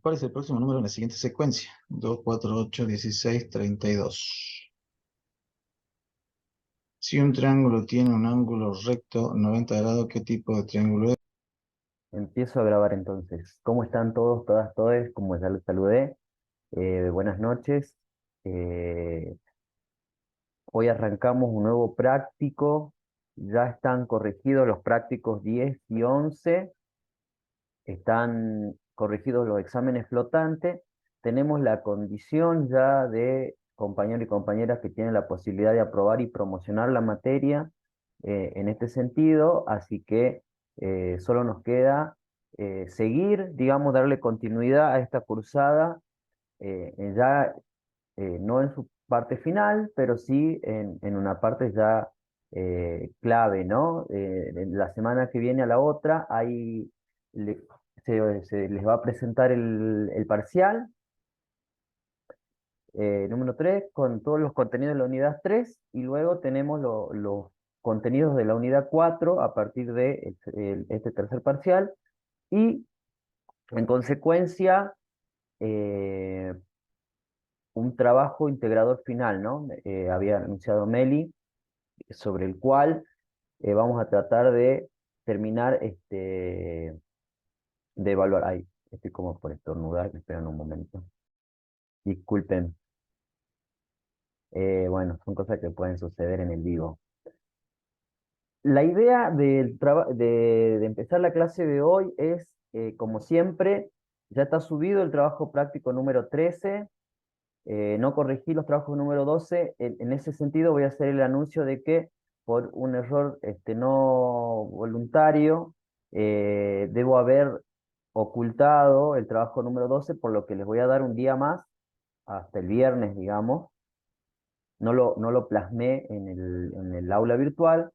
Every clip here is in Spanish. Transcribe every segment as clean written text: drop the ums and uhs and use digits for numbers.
¿Cuál es el próximo número en la siguiente secuencia? 2, 4, 8, 16, 32. Si un triángulo tiene un ángulo recto 90 grados, ¿qué tipo de triángulo es? Empiezo a grabar entonces. ¿Cómo están todos, todas, todes? Como ya les saludé. Buenas noches. Eh, Hoy arrancamos un nuevo práctico. Ya están corregidos los prácticos 10 y 11. Están corregidos los exámenes flotantes. Tenemos la condición ya de compañeros y compañeras que tienen la posibilidad de aprobar y promocionar la materia en este sentido, así que solo nos queda seguir, digamos, darle continuidad a esta cursada, ya no en su parte final, pero sí en una parte ya clave, ¿no? De la semana que viene a la otra, le- se les va a presentar el parcial número 3 con todos los contenidos de la unidad 3 y luego tenemos los contenidos de la unidad 4 a partir de este tercer parcial y en consecuencia eh, un trabajo integrador final, ¿no? Había anunciado Meli, sobre el cual vamos a tratar de terminar de evaluar. Ay, estoy como por estornudar, me esperan un momento. Disculpen. Bueno, son cosas que pueden suceder en el vivo. La idea de empezar la clase de hoy es, como siempre, ya está subido el trabajo práctico número 13. No corregí los trabajos número 12. En ese sentido voy a hacer el anuncio de que por un error no voluntario debo haber ocultado el trabajo número 12, por lo que les voy a dar un día más, hasta el viernes, digamos. No lo plasmé en el aula virtual,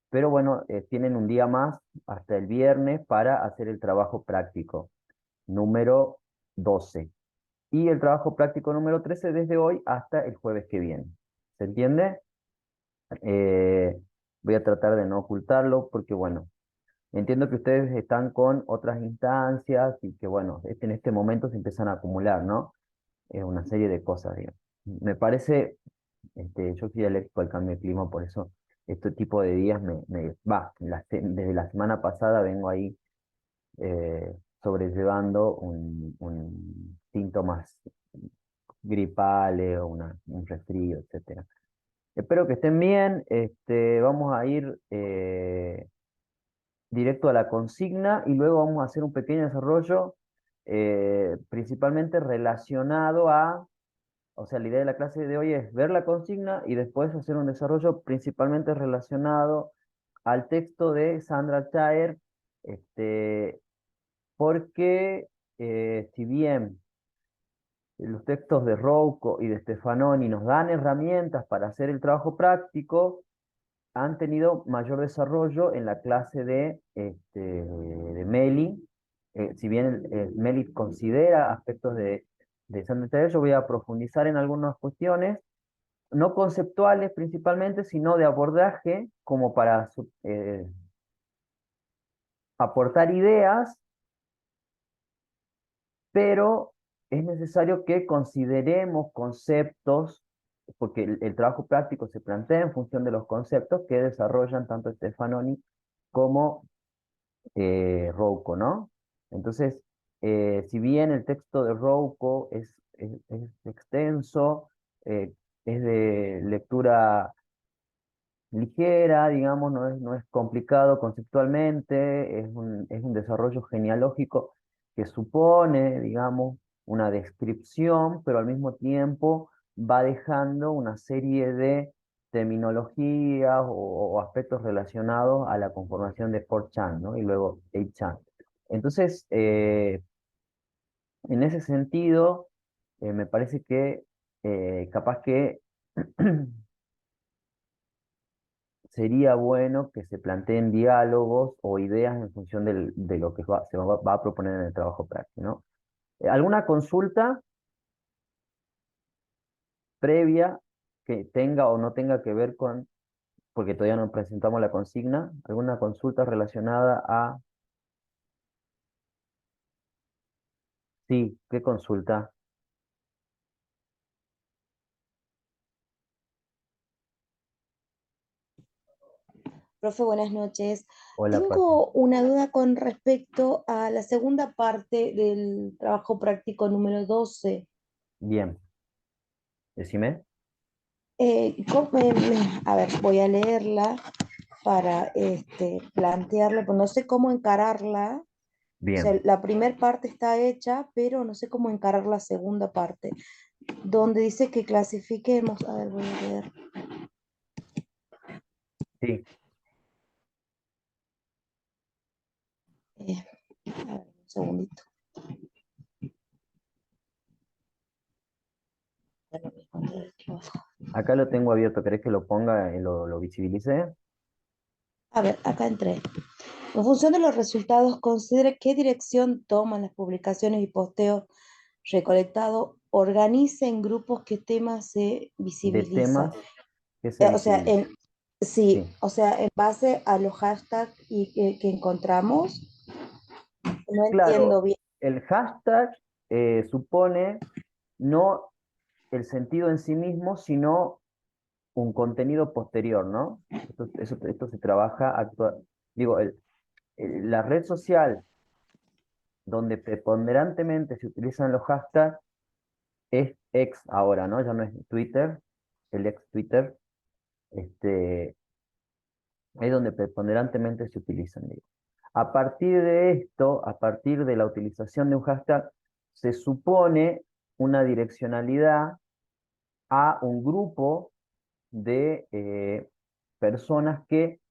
pero bueno, tienen un día más hasta el viernes para hacer el trabajo práctico número 12 y el trabajo práctico número 13 desde hoy hasta el jueves que viene. ¿Se entiende? Eh, Voy a tratar de no ocultarlo porque, bueno, entiendo que ustedes están con otras instancias y que, bueno, en este momento se empiezan a acumular, ¿no? Una serie de cosas, digamos. Me parece, yo soy alérgico al cambio de clima, por eso este tipo de días desde la semana pasada vengo ahí eh, sobrellevando un síntomas gripales o un resfrío, etcétera. Espero que estén bien. Vamos a ir directo a la consigna y luego vamos a hacer un pequeño desarrollo principalmente relacionado o sea, la idea de la clase de hoy es ver la consigna y después hacer un desarrollo principalmente relacionado al texto de Sandra Chaer, este, porque si bien los textos de Rouco y de Stefanoni nos dan herramientas para hacer el trabajo práctico, han tenido mayor desarrollo en la clase de Meli. Si bien Meli considera aspectos de Sandra Chaer, yo voy a profundizar en algunas cuestiones no conceptuales principalmente, sino de abordaje, como para aportar ideas, pero es necesario que consideremos conceptos, porque el trabajo práctico se plantea en función de los conceptos que desarrollan tanto Stefanoni como Rouco, ¿no? Entonces, si bien el texto de Rouco es extenso, es de lectura ligera, digamos, no es complicado conceptualmente, es un desarrollo genealógico que supone, digamos, una descripción, pero al mismo tiempo va dejando una serie de terminologías o aspectos relacionados a la conformación de 4chan, ¿no? Y luego 8chan. Entonces, en ese sentido, me parece que capaz que sería bueno que se planteen diálogos o ideas en función de lo que se va a proponer en el trabajo práctico, ¿no? ¿Alguna consulta previa que tenga o no tenga que ver con, porque todavía no presentamos la consigna, alguna consulta relacionada a Sí, ¿qué consulta? Profe, buenas noches. Hola, Pati. Tengo una duda con respecto a la segunda parte del trabajo práctico número 12. Bien, decime. A ver, voy a leerla para plantearle, pues no sé cómo encararla. O sea, Bien, la primera parte está hecha, pero no sé cómo encarar la segunda parte, donde dice que clasifiquemos. A ver, voy a leer. sí. Eh, a ver, un segundito. Ya lo mismo, leer aquí abajo. Acá lo tengo abierto. ¿Querés que lo ponga y lo visibilice? A ver, acá entré. En función de los resultados, considere qué dirección toman las publicaciones y posteos recolectados, organice en grupos qué temas se De visibiliza. temas que se O sea, visibilizan. sí, Sí. o sea, en base a los hashtags que encontramos, no Claro, entiendo bien. el hashtag supone no el sentido en sí mismo, sino un contenido posterior, ¿no? Esto se trabaja actual. Digo, la red social donde preponderantemente se utilizan los hashtags es X ahora, ¿no? Ya no es Twitter, el ex Twitter, este, es donde preponderantemente se utilizan, digo. A partir de esto, a partir de la utilización de un hashtag, se supone una direccionalidad a un grupo de personas que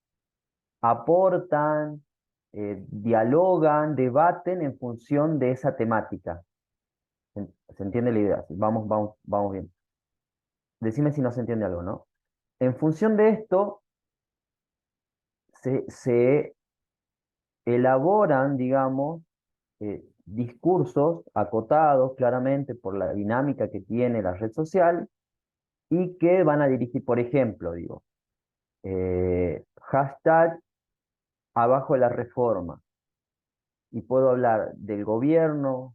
aportan, dialogan, debaten en función de esa temática. ¿Se entiende la idea? Vamos bien. Decime si no se entiende algo, ¿no? En función de esto, se elaboran, digamos, discursos acotados claramente por la dinámica que tiene la red social y que van a dirigir, por ejemplo, digo, hashtag abajo la reforma. Y puedo hablar del gobierno,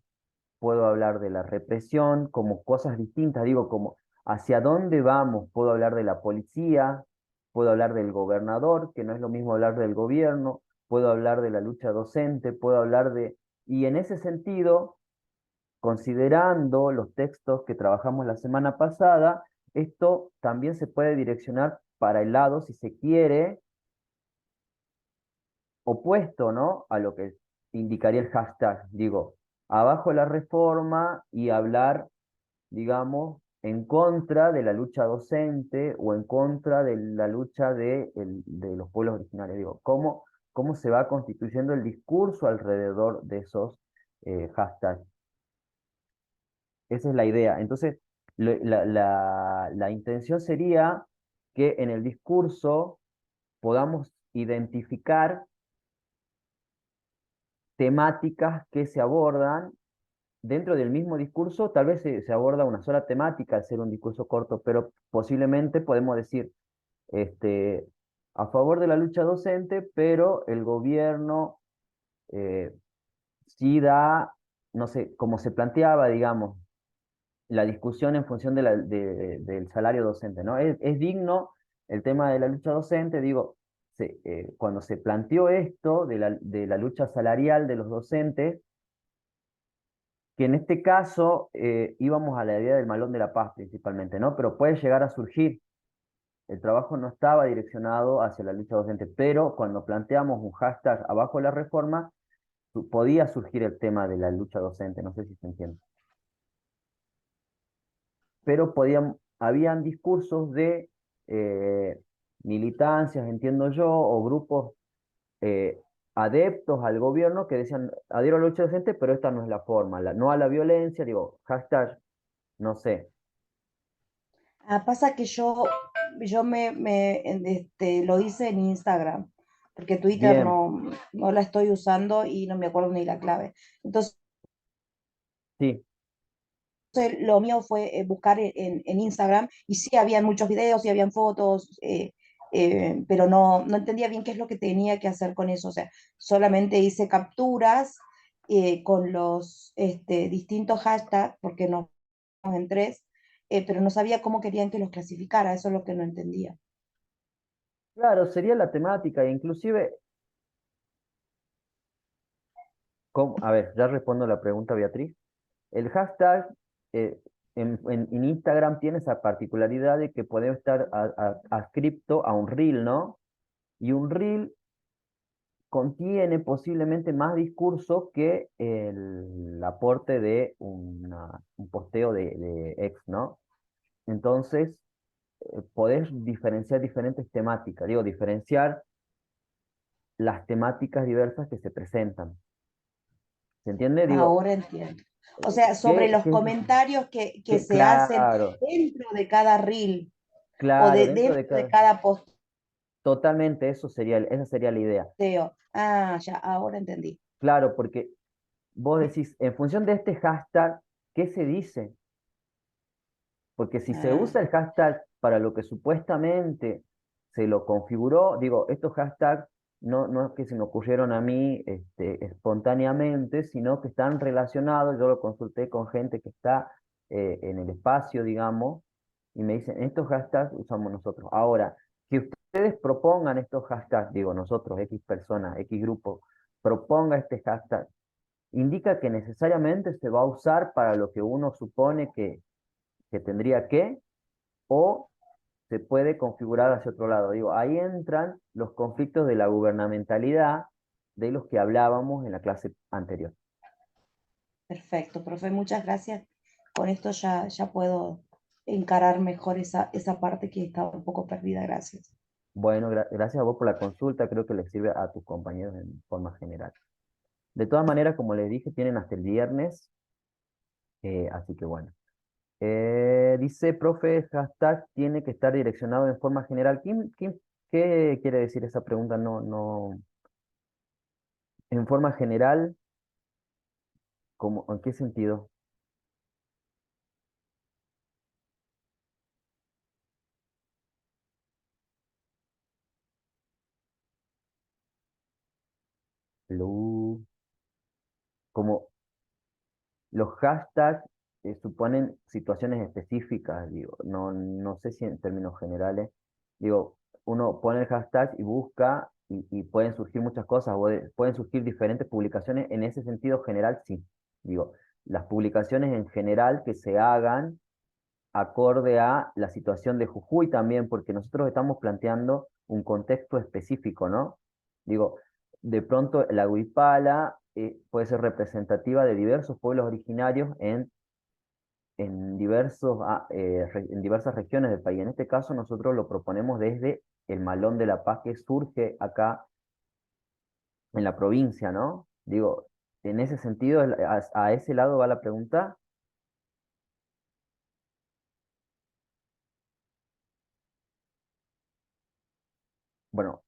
puedo hablar de la represión como cosas distintas, digo, como hacia dónde vamos, puedo hablar de la policía, puedo hablar del gobernador, que no es lo mismo hablar del gobierno, puedo hablar de la lucha docente, puedo hablar de... Y en ese sentido, considerando los textos que trabajamos la semana pasada, esto también se puede direccionar para el lado, si se quiere, opuesto, ¿no? A lo que indicaría el hashtag. Digo, abajo la reforma y hablar, digamos, en contra de la lucha docente o en contra de la lucha de los pueblos originarios. Digo, cómo se va constituyendo el discurso alrededor de esos hashtags. Esa es la idea. Entonces, la intención sería que en el discurso podamos identificar temáticas que se abordan dentro del mismo discurso. Tal vez se aborda una sola temática al ser un discurso corto, pero posiblemente podemos decir, este, a favor de la lucha docente, pero el gobierno eh, sí da, no sé, como se planteaba, digamos, la discusión en función del salario docente, ¿no? Es digno el tema de la lucha docente, digo, cuando se planteó esto de la lucha salarial de los docentes, que en este caso íbamos a la idea del Malón de la Paz principalmente, ¿no? Pero puede llegar a surgir. El trabajo no estaba direccionado hacia la lucha docente, pero cuando planteamos un hashtag abajo de la reforma, podía surgir el tema de la lucha docente, no sé si se entiende. Pero habían discursos de eh, militancias, entiendo yo, o grupos eh, adeptos al gobierno que decían, adhiero a la lucha docente, pero esta no es la forma, no a la violencia, digo, hashtag, no sé. Pasa que yo lo hice en Instagram, porque Twitter Bien, no la estoy usando y no me acuerdo ni la clave. Entonces, sí, lo mío fue buscar en Instagram y sí, habían muchos videos y habían fotos, pero no entendía bien qué es lo que tenía que hacer con eso. O sea, solamente hice capturas con los distintos hashtags, porque nos en tres, pero no sabía cómo querían que los clasificara, eso es lo que no entendía. Claro, sería la temática, inclusive, a ver, ya respondo la pregunta, Beatriz. El hashtag eh, en Instagram tiene esa particularidad de que puede estar adscripto a un reel, ¿no? Y un reel contiene posiblemente más discurso que el aporte de un posteo de ex, ¿no? Entonces, podés diferenciar diferentes temáticas, digo, diferenciar las temáticas diversas que se presentan. ¿Se entiende? Digo, Ahora entiendo. O sea, sobre ¿qué, los qué, comentarios que se hacen claro, dentro de cada reel o claro, dentro de dentro de cada... cada posteo. Totalmente, esa sería la idea. Ah, ya, ahora entendí. Claro, porque vos decís, en función de este hashtag, ¿qué se dice? Porque si se Ah, usa el hashtag para lo que supuestamente se lo configuró, digo, estos hashtags no es que se me ocurrieron a mí espontáneamente, sino que están relacionados, yo lo consulté con gente que está en el espacio, digamos, y me dicen, estos hashtags usamos nosotros. Ahora, que ustedes propongan estos hashtags, digo, nosotros, X personas, X grupo, proponga este hashtag, indica que necesariamente se va a usar para lo que uno supone que tendría que, o se puede configurar hacia otro lado. Digo, ahí entran los conflictos de la gubernamentalidad de los que hablábamos en la clase anterior. perfecto, profe, muchas gracias. Con esto ya puedo encarar mejor esa parte que estaba un poco perdida. Gracias. Bueno, gracias a vos por la consulta, creo que les sirve a tus compañeros en forma general. De todas maneras, como les dije, tienen hasta el viernes, así que bueno. Dice, profe, hashtag tiene que estar direccionado en forma general. ¿Qué quiere decir esa pregunta? En forma general, ¿en qué sentido? Lu- Como los hashtags suponen situaciones específicas, digo, no sé si en términos generales, digo, uno pone el hashtag y busca y pueden surgir muchas cosas, pueden surgir diferentes publicaciones, en ese sentido general sí, digo, las publicaciones en general que se hagan acorde a la situación de Jujuy también, porque nosotros estamos planteando un contexto específico, ¿no? Digo, de pronto la huipala puede ser representativa de diversos pueblos originarios en diversas regiones del país. En este caso nosotros lo proponemos desde el Malón de la Paz que surge acá en la provincia, ¿no? Digo, en ese sentido, a ese lado va la pregunta. Bueno,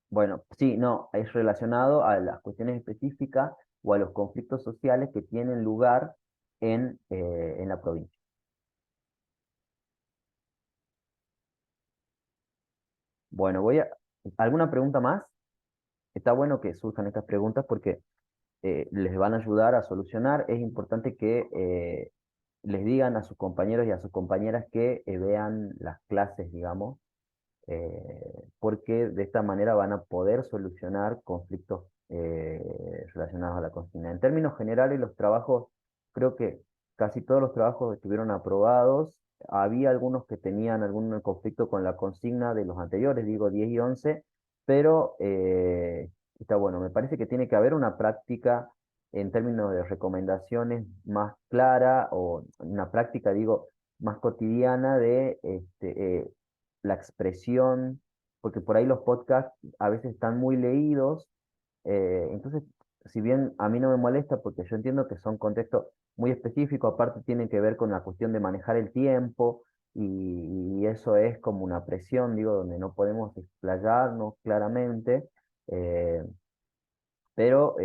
bueno, sí, no, es relacionado a las cuestiones específicas o a los conflictos sociales que tienen lugar en la provincia. Bueno, ¿alguna pregunta más? Está bueno que surjan estas preguntas porque les van a ayudar a solucionar. Es importante que les digan a sus compañeros y a sus compañeras que vean las clases, digamos, porque de esta manera van a poder solucionar conflictos relacionados a la consigna. En términos generales, los trabajos, creo que casi todos los trabajos estuvieron aprobados. Había algunos que tenían algún conflicto con la consigna de los anteriores, digo 10 y 11, pero está bueno. Me parece que tiene que haber una práctica en términos de recomendaciones más clara o una práctica, digo, más cotidiana de la expresión, porque por ahí los podcasts a veces están muy leídos, entonces, si bien a mí no me molesta, porque yo entiendo que son contextos muy específicos, aparte tienen que ver con la cuestión de manejar el tiempo, y eso es como una presión, digo, donde no podemos explayarnos claramente, eh, pero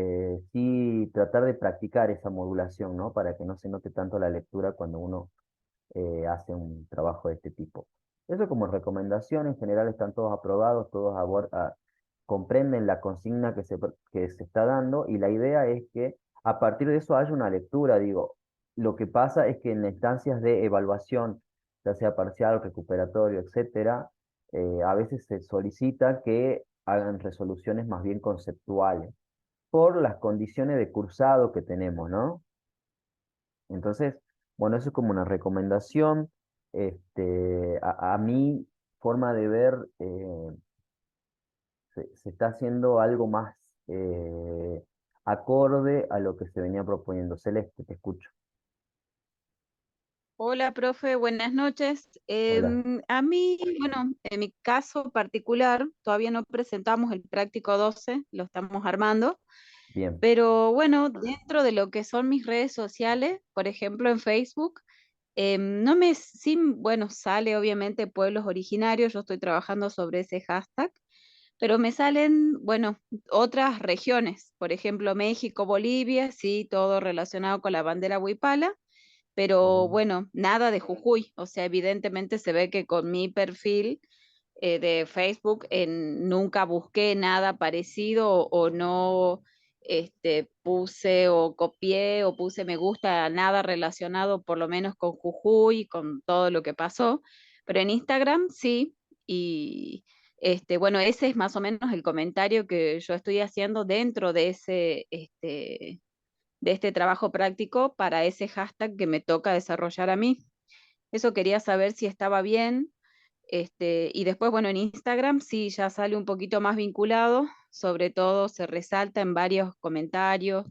sí tratar de practicar esa modulación, ¿no? Para que no se note tanto la lectura cuando uno hace un trabajo de este tipo. Eso como recomendación, en general están todos aprobados, comprenden la consigna que se está dando y la idea es que a partir de eso haya una lectura, digo. Lo que pasa es que en instancias de evaluación, ya sea parcial, recuperatorio, etcétera, a veces se solicita que hagan resoluciones más bien conceptuales por las condiciones de cursado que tenemos, ¿no? Entonces, bueno, eso es como una recomendación. A mi forma de ver, se está haciendo algo más acorde a lo que se venía proponiendo. Celeste, te escucho. Hola, profe, buenas noches. Hola. A mí, bueno, en mi caso particular, todavía no presentamos el práctico 12, lo estamos armando, Bien. pero bueno, dentro de lo que son mis redes sociales, por ejemplo en Facebook, no me, sí, bueno, sale obviamente pueblos originarios, yo estoy trabajando sobre ese hashtag, pero me salen, bueno, otras regiones, por ejemplo México, Bolivia, sí, todo relacionado con la bandera huipala, pero Mm, bueno, nada de Jujuy. O sea, evidentemente se ve que con mi perfil de Facebook nunca busqué nada parecido o no puse o copié o puse me gusta a nada relacionado por lo menos con Jujuy, con todo lo que pasó. Pero en Instagram sí. Y bueno, ese es más o menos el comentario que yo estoy haciendo dentro de de este trabajo práctico para ese hashtag que me toca desarrollar a mí. Eso quería saber si estaba bien. Y después, bueno, en Instagram sí ya sale un poquito más vinculado, sobre todo se resalta en varios comentarios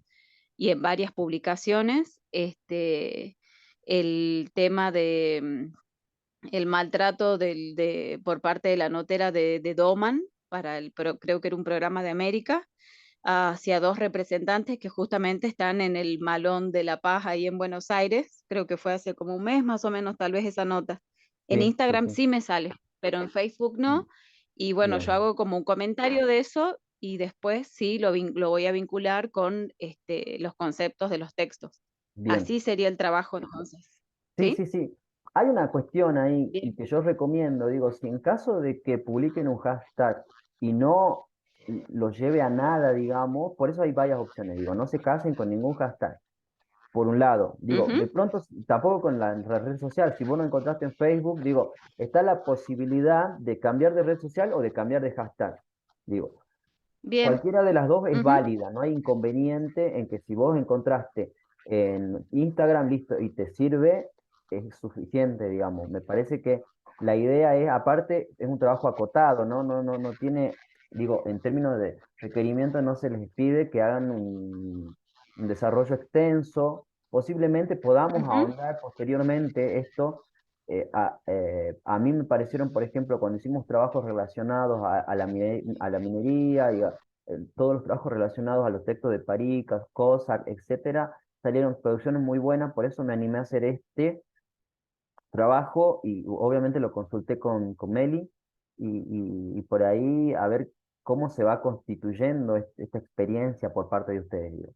y en varias publicaciones el tema de el maltrato por parte de la notera de Doman para creo que era un programa de América, hacia dos representantes que justamente están en el Malón de la Paz ahí en Buenos Aires. Creo que fue hace como un mes más o menos, tal vez esa nota. En sí, sí, Instagram sí. sí me sale, pero en Facebook no. Y bueno, yo Bien, hago como un comentario de eso y después sí lo voy a vincular con los conceptos de los textos. bien. Así sería el trabajo entonces. Sí, ¿Sí? sí, sí. Hay una cuestión ahí Bien. y que yo recomiendo, digo, si en caso de que publiquen un hashtag y no lo lleve a nada, digamos, por eso hay varias opciones, digo, no se casen con ningún hashtag. Por un lado, digo, Ujú. de pronto, tampoco con la red social, si vos lo encontraste en Facebook, digo, está la posibilidad de cambiar de red social o de cambiar de hashtag. Digo, Bien. cualquiera de las dos es Ujú. válida, no hay inconveniente en que si vos encontraste en Instagram, listo, y te sirve, es suficiente, digamos. Me parece que la idea es, aparte, es un trabajo acotado, ¿no? No tiene, digo, en términos de requerimiento, no se les pide que hagan un desarrollo extenso. Posiblemente podamos Ujú. ahondar posteriormente esto. A mí me parecieron, por ejemplo, cuando hicimos trabajos relacionados a la minería y todos los trabajos relacionados a los textos de Paricas, Cossack, etcétera, salieron producciones muy buenas, por eso me animé a hacer este trabajo y obviamente lo consulté con Meli y por ahí a ver cómo se va constituyendo esta experiencia por parte de ustedes. Digo.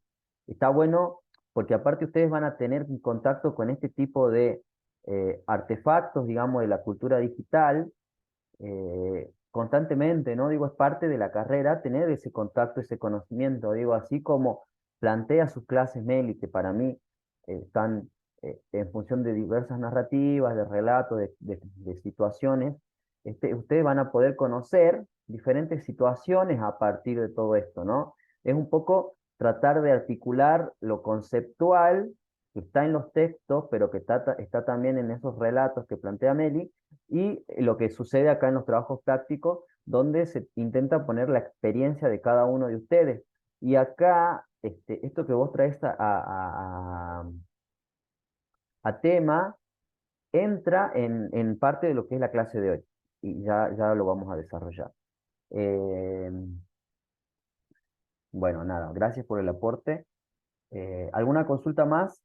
Está bueno porque aparte ustedes van a tener contacto con este tipo de artefactos, digamos, de la cultura digital constantemente, ¿no? Digo, es parte de la carrera tener ese contacto, ese conocimiento, digo, así como plantea sus clases Meli, que para mí están en función de diversas narrativas, de relatos, de situaciones, ustedes van a poder conocer diferentes situaciones a partir de todo esto, ¿no? Es un poco tratar de articular lo conceptual que está en los textos, pero que está también en esos relatos que plantea Meli, y lo que sucede acá en los trabajos prácticos, donde se intenta poner la experiencia de cada uno de ustedes. Y acá, esto que vos traes a tema, entra en parte de lo que es la clase de hoy. Y ya lo vamos a desarrollar. Eh, bueno, nada, gracias por el aporte. ¿Alguna consulta más?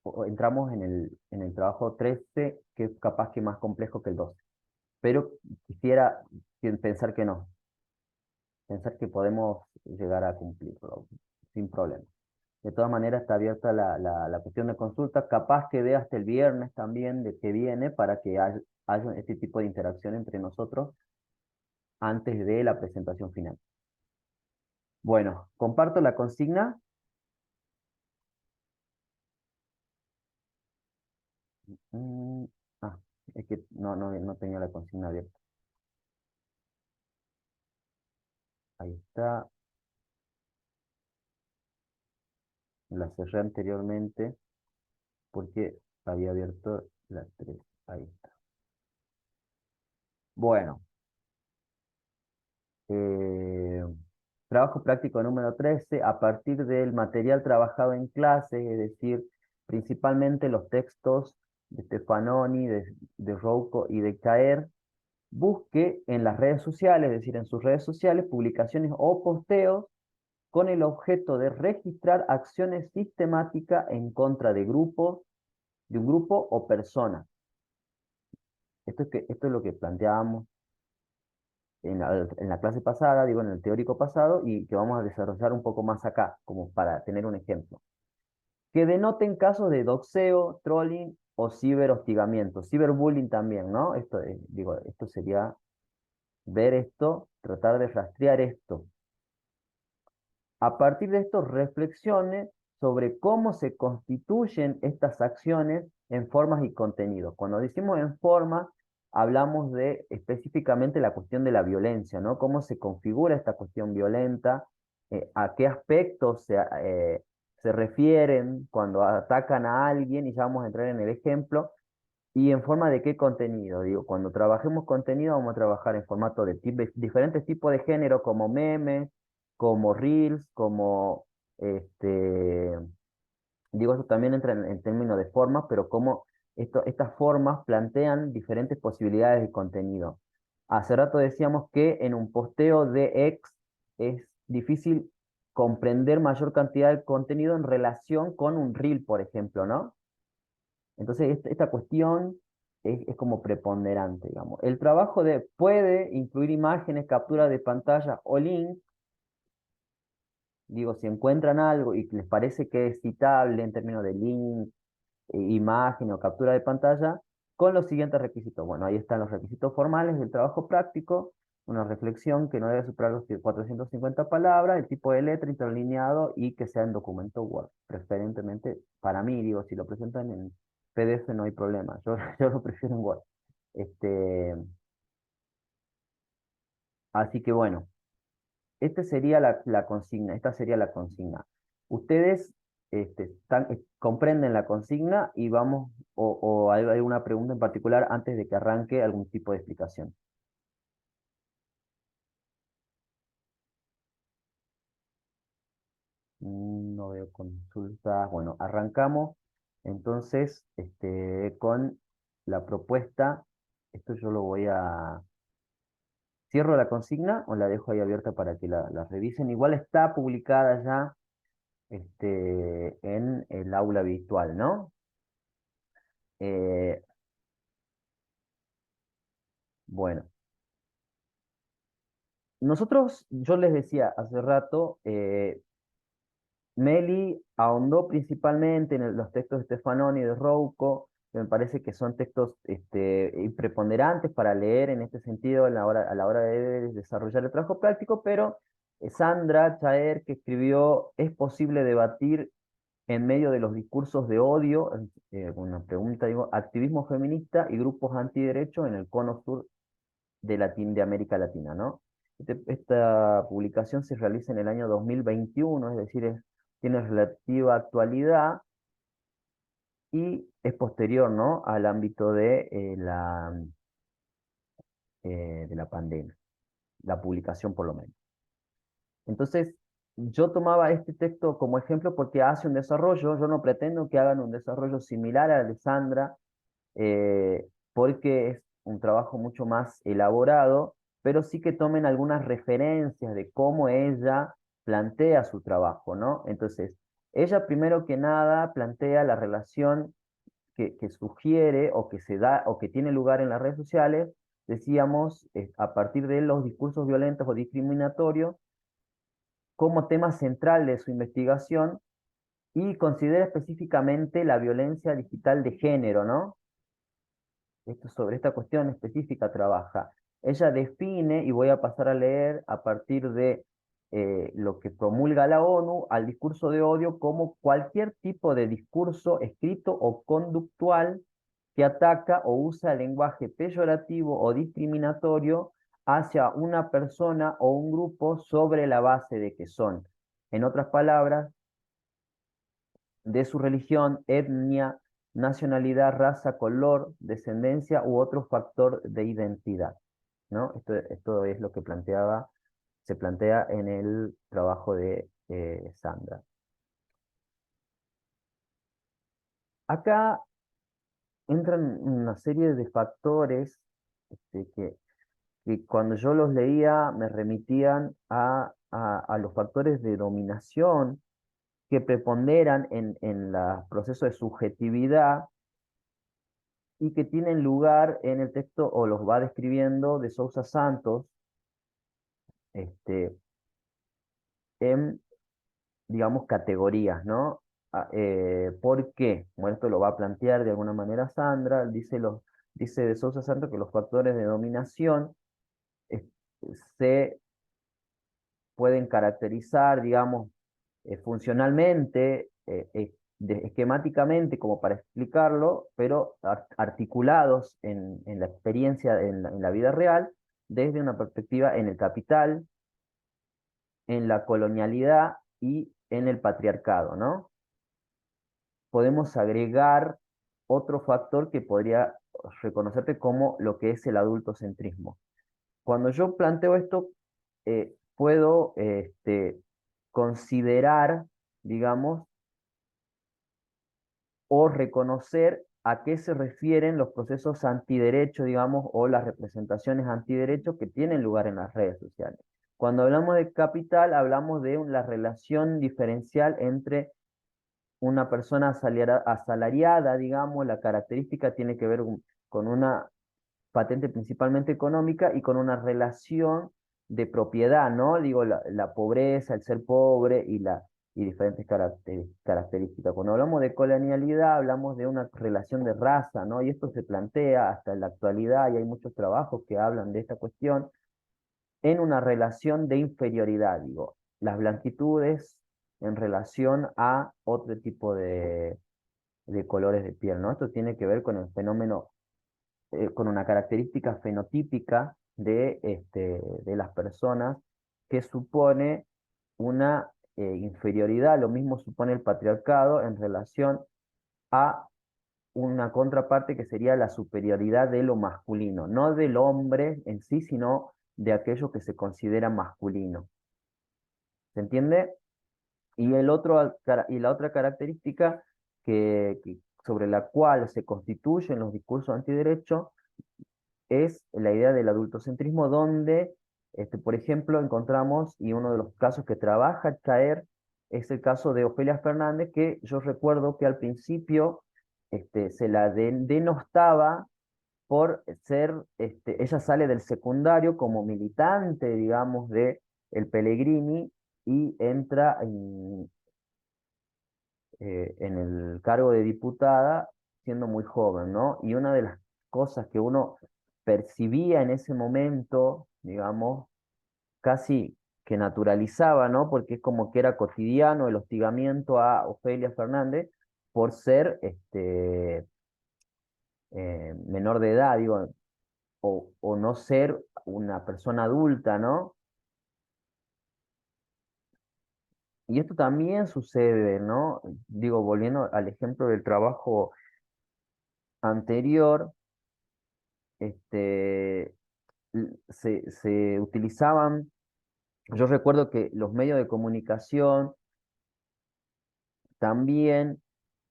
O entramos en el trabajo 13, que es capaz que más complejo que el 12. Pero quisiera pensar que no. Pensar que podemos llegar a cumplirlo sin problema. De todas maneras, está abierta la cuestión de consulta, capaz que dé hasta el viernes también de que viene para que haya este tipo de interacción entre nosotros antes de la presentación final. Bueno, comparto la consigna. Mm, ah, es que no tenía la consigna abierta. Ahí está. La cerré anteriormente porque había abierto la 3. Ahí está. Bueno. eh, Trabajo práctico número 13, a partir del material trabajado en clase, es decir, principalmente los textos de Stefanoni, de Rouco y de Caer, busque en las redes sociales, es decir, en sus redes sociales, publicaciones o posteos con el objeto de registrar acciones sistemáticas en contra de grupos, de un grupo o persona. Esto es lo que planteábamos en la clase pasada, digo, en el teórico pasado, y que vamos a desarrollar un poco más acá, como para tener un ejemplo. Que denoten casos de doxeo, trolling o ciberhostigamiento, ciberbullying también, ¿no? Digo, esto sería ver esto, tratar de rastrear esto. A partir de esto, reflexione sobre cómo se constituyen estas acciones en formas y contenidos. Cuando decimos en forma, hablamos de específicamente la cuestión de la violencia, ¿no? Cómo se configura esta cuestión violenta, a qué aspectos se refieren cuando atacan a alguien, y ya vamos a entrar en el ejemplo, y en forma de qué contenido. Digo, cuando trabajemos contenido, vamos a trabajar en formato de diferentes tipos de género, como memes, como reels, como este, digo, eso también entra en términos de formas, pero como estas formas plantean diferentes posibilidades de contenido. Hace rato decíamos que en un posteo de X es difícil comprender mayor cantidad de contenido en relación con un reel, por ejemplo, ¿no? Entonces, esta cuestión es como preponderante, digamos. El trabajo puede incluir imágenes, captura de pantalla o links. Digo, si encuentran algo y les parece que es citable en términos de link, imagen o captura de pantalla, con los siguientes requisitos. Bueno, ahí están los requisitos formales del trabajo práctico, una reflexión que no debe superar los 450 palabras, el tipo de letra interlineado y que sea en documento Word. Preferentemente, para mí, digo, si lo presentan en PDF no hay problema, yo lo prefiero en Word. Este, Así que bueno. Esta sería la consigna, esta sería la consigna. Ustedes comprenden la consigna y vamos, o hay alguna pregunta en particular antes de que arranque algún tipo de explicación. No veo consultas. Bueno, arrancamos entonces con la propuesta. Esto yo lo voy a... ¿Cierro la consigna o la dejo ahí abierta para que la revisen? Igual está publicada ya en el aula virtual, ¿no? Eh, bueno, yo les decía hace rato, Meli ahondó principalmente en los textos de Stefanoni y de Rouco, que me parece que son textos preponderantes para leer en este sentido a la hora de desarrollar el trabajo práctico, pero Sandra Chaer, que escribió "Es posible debatir en medio de los discursos de odio", una pregunta, digo, activismo feminista y grupos antiderechos en el cono sur de América Latina, ¿no? Esta publicación se realiza en el año 2021, es decir, tiene relativa actualidad y es posterior, ¿no?, al ámbito de la pandemia, la publicación por lo menos. Entonces, yo tomaba este texto como ejemplo porque hace un desarrollo. Yo no pretendo que hagan un desarrollo similar a Alessandra, porque es un trabajo mucho más elaborado, pero sí que tomen algunas referencias de cómo ella plantea su trabajo, ¿no? Entonces, ella primero que nada plantea la relación que sugiere o que se da o que tiene lugar en las redes sociales, decíamos, a partir de los discursos violentos o discriminatorios, como tema central de su investigación, y considera específicamente la violencia digital de género, ¿no? Sobre esta cuestión específica trabaja. Ella define, y voy a pasar a leer a partir de lo que promulga la ONU, al discurso de odio como cualquier tipo de discurso escrito o conductual que ataca o usa lenguaje peyorativo o discriminatorio hacia una persona o un grupo sobre la base de que son, en otras palabras, de su religión, etnia, nacionalidad, raza, color, descendencia u otro factor de identidad, ¿no? Esto es lo que se plantea en el trabajo de Sandra. Acá entran una serie de factores que cuando yo los leía me remitían a los factores de dominación que preponderan en los procesos de subjetividad y que tienen lugar en el texto, o los va describiendo de Sousa Santos, en, digamos, categorías, ¿no? ¿Por qué? Bueno, esto lo va a plantear de alguna manera Sandra, dice de Sousa Santos que los factores de dominación eh, se pueden caracterizar, digamos, funcionalmente, esquemáticamente, como para explicarlo, pero articulados en la experiencia, en la vida real, desde una perspectiva en el capital, en la colonialidad y en el patriarcado, ¿no? Podemos agregar otro factor que podría reconocerte como lo que es el adultocentrismo. Cuando yo planteo esto, puedo considerar, digamos, o reconocer a qué se refieren los procesos antiderecho, digamos, o las representaciones antiderecho que tienen lugar en las redes sociales. Cuando hablamos de capital, hablamos de la relación diferencial entre una persona asalariada, digamos, la característica tiene que ver con una patente principalmente económica y con una relación de propiedad, ¿no? Digo, la pobreza, el ser pobre y diferentes características. Cuando hablamos de colonialidad, hablamos de una relación de raza, ¿no? Y esto se plantea hasta en la actualidad, y hay muchos trabajos que hablan de esta cuestión, en una relación de inferioridad, digo, las blanquitudes en relación a otro tipo de colores de piel, ¿no? Esto tiene que ver con el fenómeno, con una característica fenotípica de las personas que supone una inferioridad. Lo mismo supone el patriarcado en relación a una contraparte que sería la superioridad de lo masculino, no del hombre en sí, sino de aquello que se considera masculino. ¿Se entiende? Y la otra característica sobre la cual se constituyen los discursos antiderechos es la idea del adultocentrismo, donde, por ejemplo, encontramos, y uno de los casos que trabaja Chaer es el caso de Ofelia Fernández, que yo recuerdo que al principio se la denostaba por ser, ella sale del secundario como militante, digamos, de el Pellegrini y entra en el cargo de diputada siendo muy joven, ¿no? Y una de las cosas que uno percibía en ese momento, digamos, casi que naturalizaba, ¿no? Porque es como que era cotidiano el hostigamiento a Ofelia Fernández por ser menor de edad, digo, o no ser una persona adulta, ¿no? Y esto también sucede, ¿no? Digo, volviendo al ejemplo del trabajo anterior, este, se utilizaban, yo recuerdo que los medios de comunicación también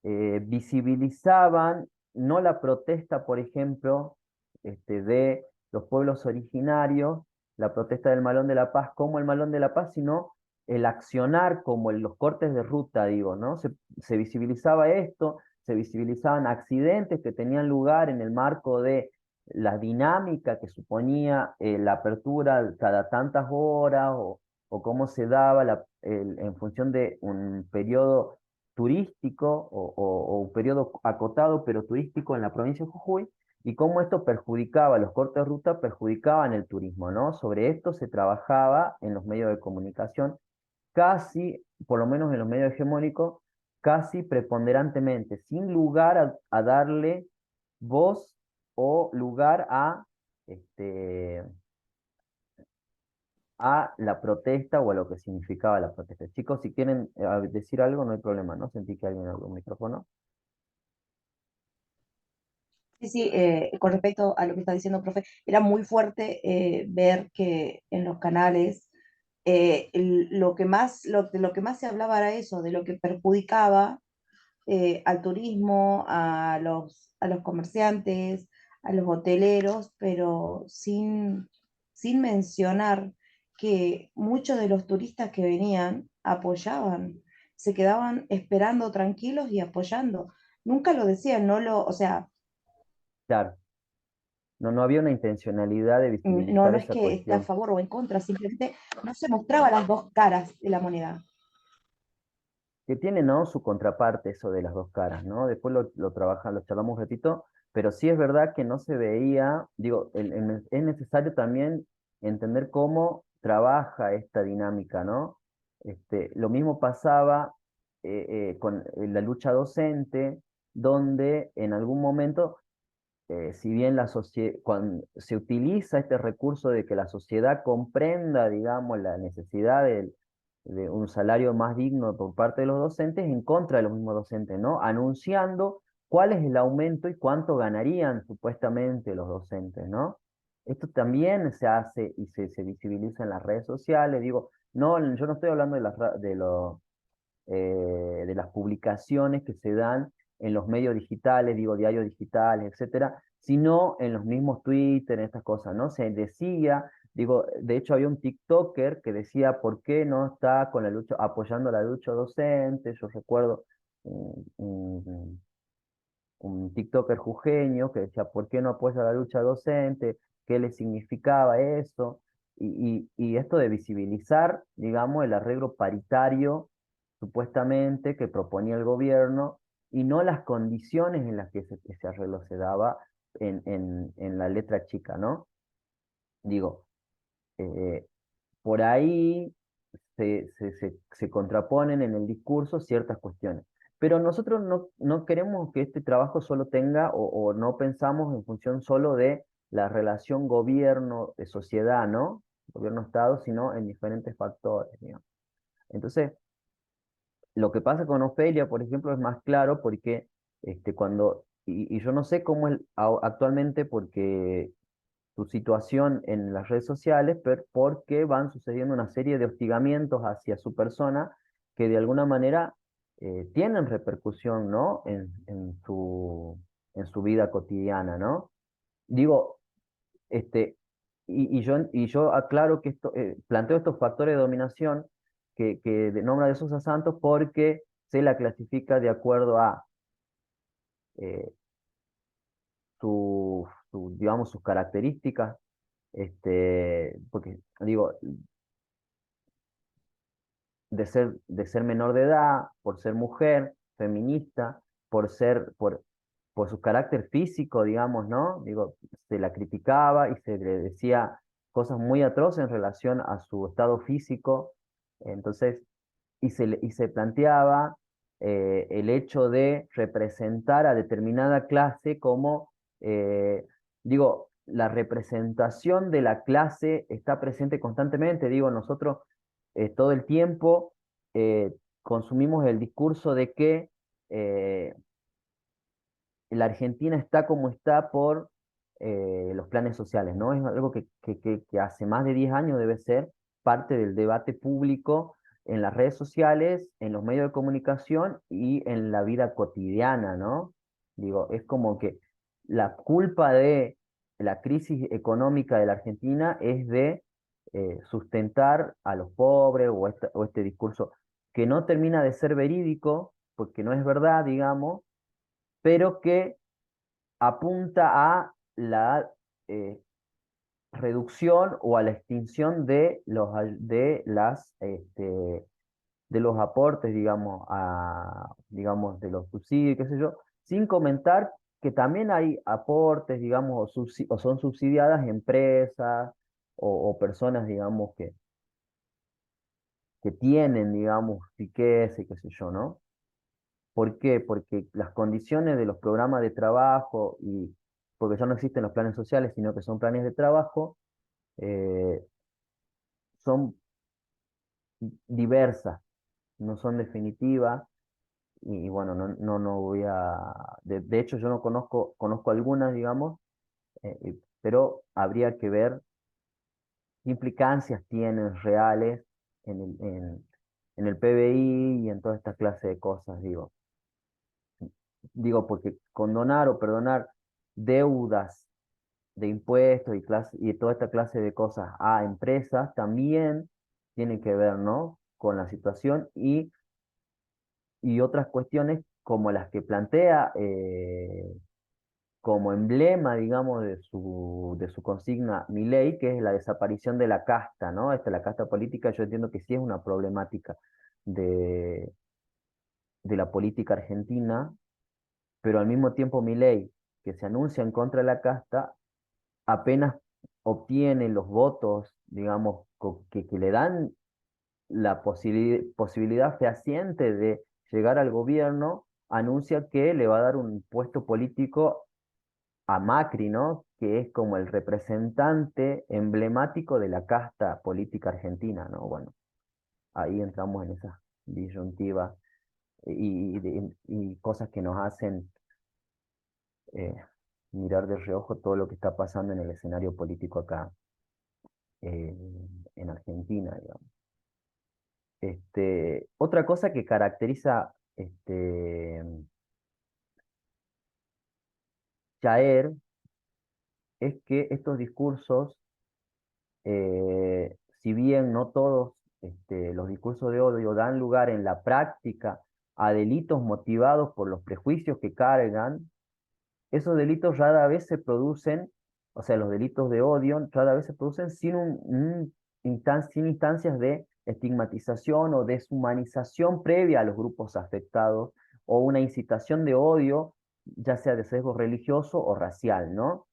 visibilizaban no la protesta, por ejemplo, de los pueblos originarios, la protesta del Malón de la Paz como el Malón de la Paz, sino el accionar como en los cortes de ruta, digo, ¿no? Se visibilizaba esto, se visibilizaban accidentes que tenían lugar en el marco de la dinámica que suponía la apertura cada tantas horas o cómo se daba en función de un periodo turístico o un periodo acotado pero turístico en la provincia de Jujuy, y cómo esto perjudicaba, los cortes de ruta perjudicaban el turismo, ¿no? Sobre esto se trabajaba en los medios de comunicación, casi, por lo menos en los medios hegemónicos, casi preponderantemente, sin lugar a darle voz o lugar a la protesta o a lo que significaba la protesta. Chicos, si quieren decir algo, no hay problema, ¿no? Sentí que alguien abrió un micrófono. Sí, sí, con respecto a lo que está diciendo, profe, era muy fuerte ver que en los canales lo que más se hablaba era eso, de lo que perjudicaba al turismo, a los comerciantes, a los hoteleros, pero sin mencionar que muchos de los turistas que venían apoyaban, se quedaban esperando tranquilos y apoyando. Nunca lo decían, o sea, Claro, no había una intencionalidad de no visibilizar es esa que esté a cuestión. favor o en contra, simplemente no se mostraba las dos caras de la moneda. Que tiene, ¿no? Su contraparte eso de las dos caras, ¿no? Después lo trabajan, lo charlamos un ratito, pero sí es verdad que no se veía, digo, es necesario también entender cómo trabaja esta dinámica, ¿no? Lo mismo pasaba con la lucha docente, donde en algún momento, si bien cuando se utiliza este recurso de que la sociedad comprenda, digamos, la necesidad de un salario más digno por parte de los docentes, en contra de los mismos docentes, ¿no? Anunciando cuál es el aumento y cuánto ganarían supuestamente los docentes, ¿no? Esto también se hace y se visibiliza en las redes sociales. Digo, no, yo no estoy hablando de las publicaciones que se dan en los medios digitales, digo, diarios digitales, etcétera, sino en los mismos Twitter, en estas cosas, ¿no? Se decía, digo, de hecho había un TikToker que decía, ¿por qué no está con la lucha, apoyando la lucha docente? Yo recuerdo un, un- un TikToker jujeño que decía, ¿por qué no apoya la lucha docente? ¿Qué le significaba eso? Y esto de visibilizar, digamos, el arreglo paritario supuestamente que proponía el gobierno y no las condiciones en las que ese arreglo se daba en la letra chica, ¿no? Digo, eh, por ahí se contraponen en el discurso ciertas cuestiones. Pero nosotros no queremos que este trabajo solo tenga o no pensamos en función solo de la relación gobierno-sociedad, ¿no? Gobierno-estado, sino en diferentes factores, digamos. Entonces, lo que pasa con Ofelia, por ejemplo, es más claro porque y yo no sé cómo es actualmente porque su situación en las redes sociales, porque van sucediendo una serie de hostigamientos hacia su persona que de alguna manera tienen repercusión, ¿no? En su vida cotidiana, ¿no? Digo, este, y yo aclaro que planteo estos factores de dominación que nombra de Sosa Santos porque se la clasifica de acuerdo a eh, digamos, sus características, porque digo, de ser menor de edad, por ser mujer, feminista, por su carácter físico, digamos, ¿no? Digo, se la criticaba y se le decía cosas muy atroces en relación a su estado físico, entonces, y se planteaba el hecho de representar a determinada clase como, digo, la representación de la clase está presente constantemente, digo, nosotros todo el tiempo consumimos el discurso de que eh, la Argentina está como está por los planes sociales, ¿no? Es algo que hace más de 10 años debe ser parte del debate público en las redes sociales, en los medios de comunicación y en la vida cotidiana, ¿no? Digo, es como que la culpa de la crisis económica de la Argentina es de sustentar a los pobres o este discurso que no termina de ser verídico, porque no es verdad, digamos, pero que apunta a la eh, reducción o a la extinción de los aportes, digamos, digamos, de los subsidios, qué sé yo, sin comentar que también hay aportes, digamos, o son subsidiadas empresas o personas, digamos, que tienen, digamos, riqueza y qué sé yo, ¿no? ¿Por qué? Porque las condiciones de los programas de trabajo, y porque ya no existen los planes sociales, sino que son planes de trabajo, eh, son diversas, no son definitivas, y bueno, no voy a... De hecho, yo no conozco algunas, digamos, pero habría que ver qué implicancias tienen reales en el PBI y en toda esta clase de cosas, digo. Digo, porque condonar o perdonar deudas de impuestos y toda esta clase de cosas a empresas también tiene que ver, ¿no? Con la situación y otras cuestiones como las que plantea como emblema, digamos, de su consigna Milei, que es la desaparición de la casta, ¿no? La casta política, yo entiendo que sí es una problemática de, de la política argentina, pero al mismo tiempo Milei, que se anuncia en contra de la casta, apenas obtiene los votos, digamos, que le dan la posibilidad fehaciente de llegar al gobierno, anuncia que le va a dar un puesto político a Macri, ¿no? Que es como el representante emblemático de la casta política argentina, ¿no? Bueno, ahí entramos en esa disyuntiva y cosas que nos hacen eh, mirar de reojo todo lo que está pasando en el escenario político acá eh, en Argentina, digamos. Otra cosa que caracteriza Jair es que estos discursos, si bien no todos los discursos de odio dan lugar en la práctica a delitos motivados por los prejuicios que cargan, esos delitos rara vez se producen, o sea, los delitos de odio rara vez se producen sin instancias de estigmatización o deshumanización previa a los grupos afectados, o una incitación de odio, ya sea de sesgo religioso o racial, ¿no?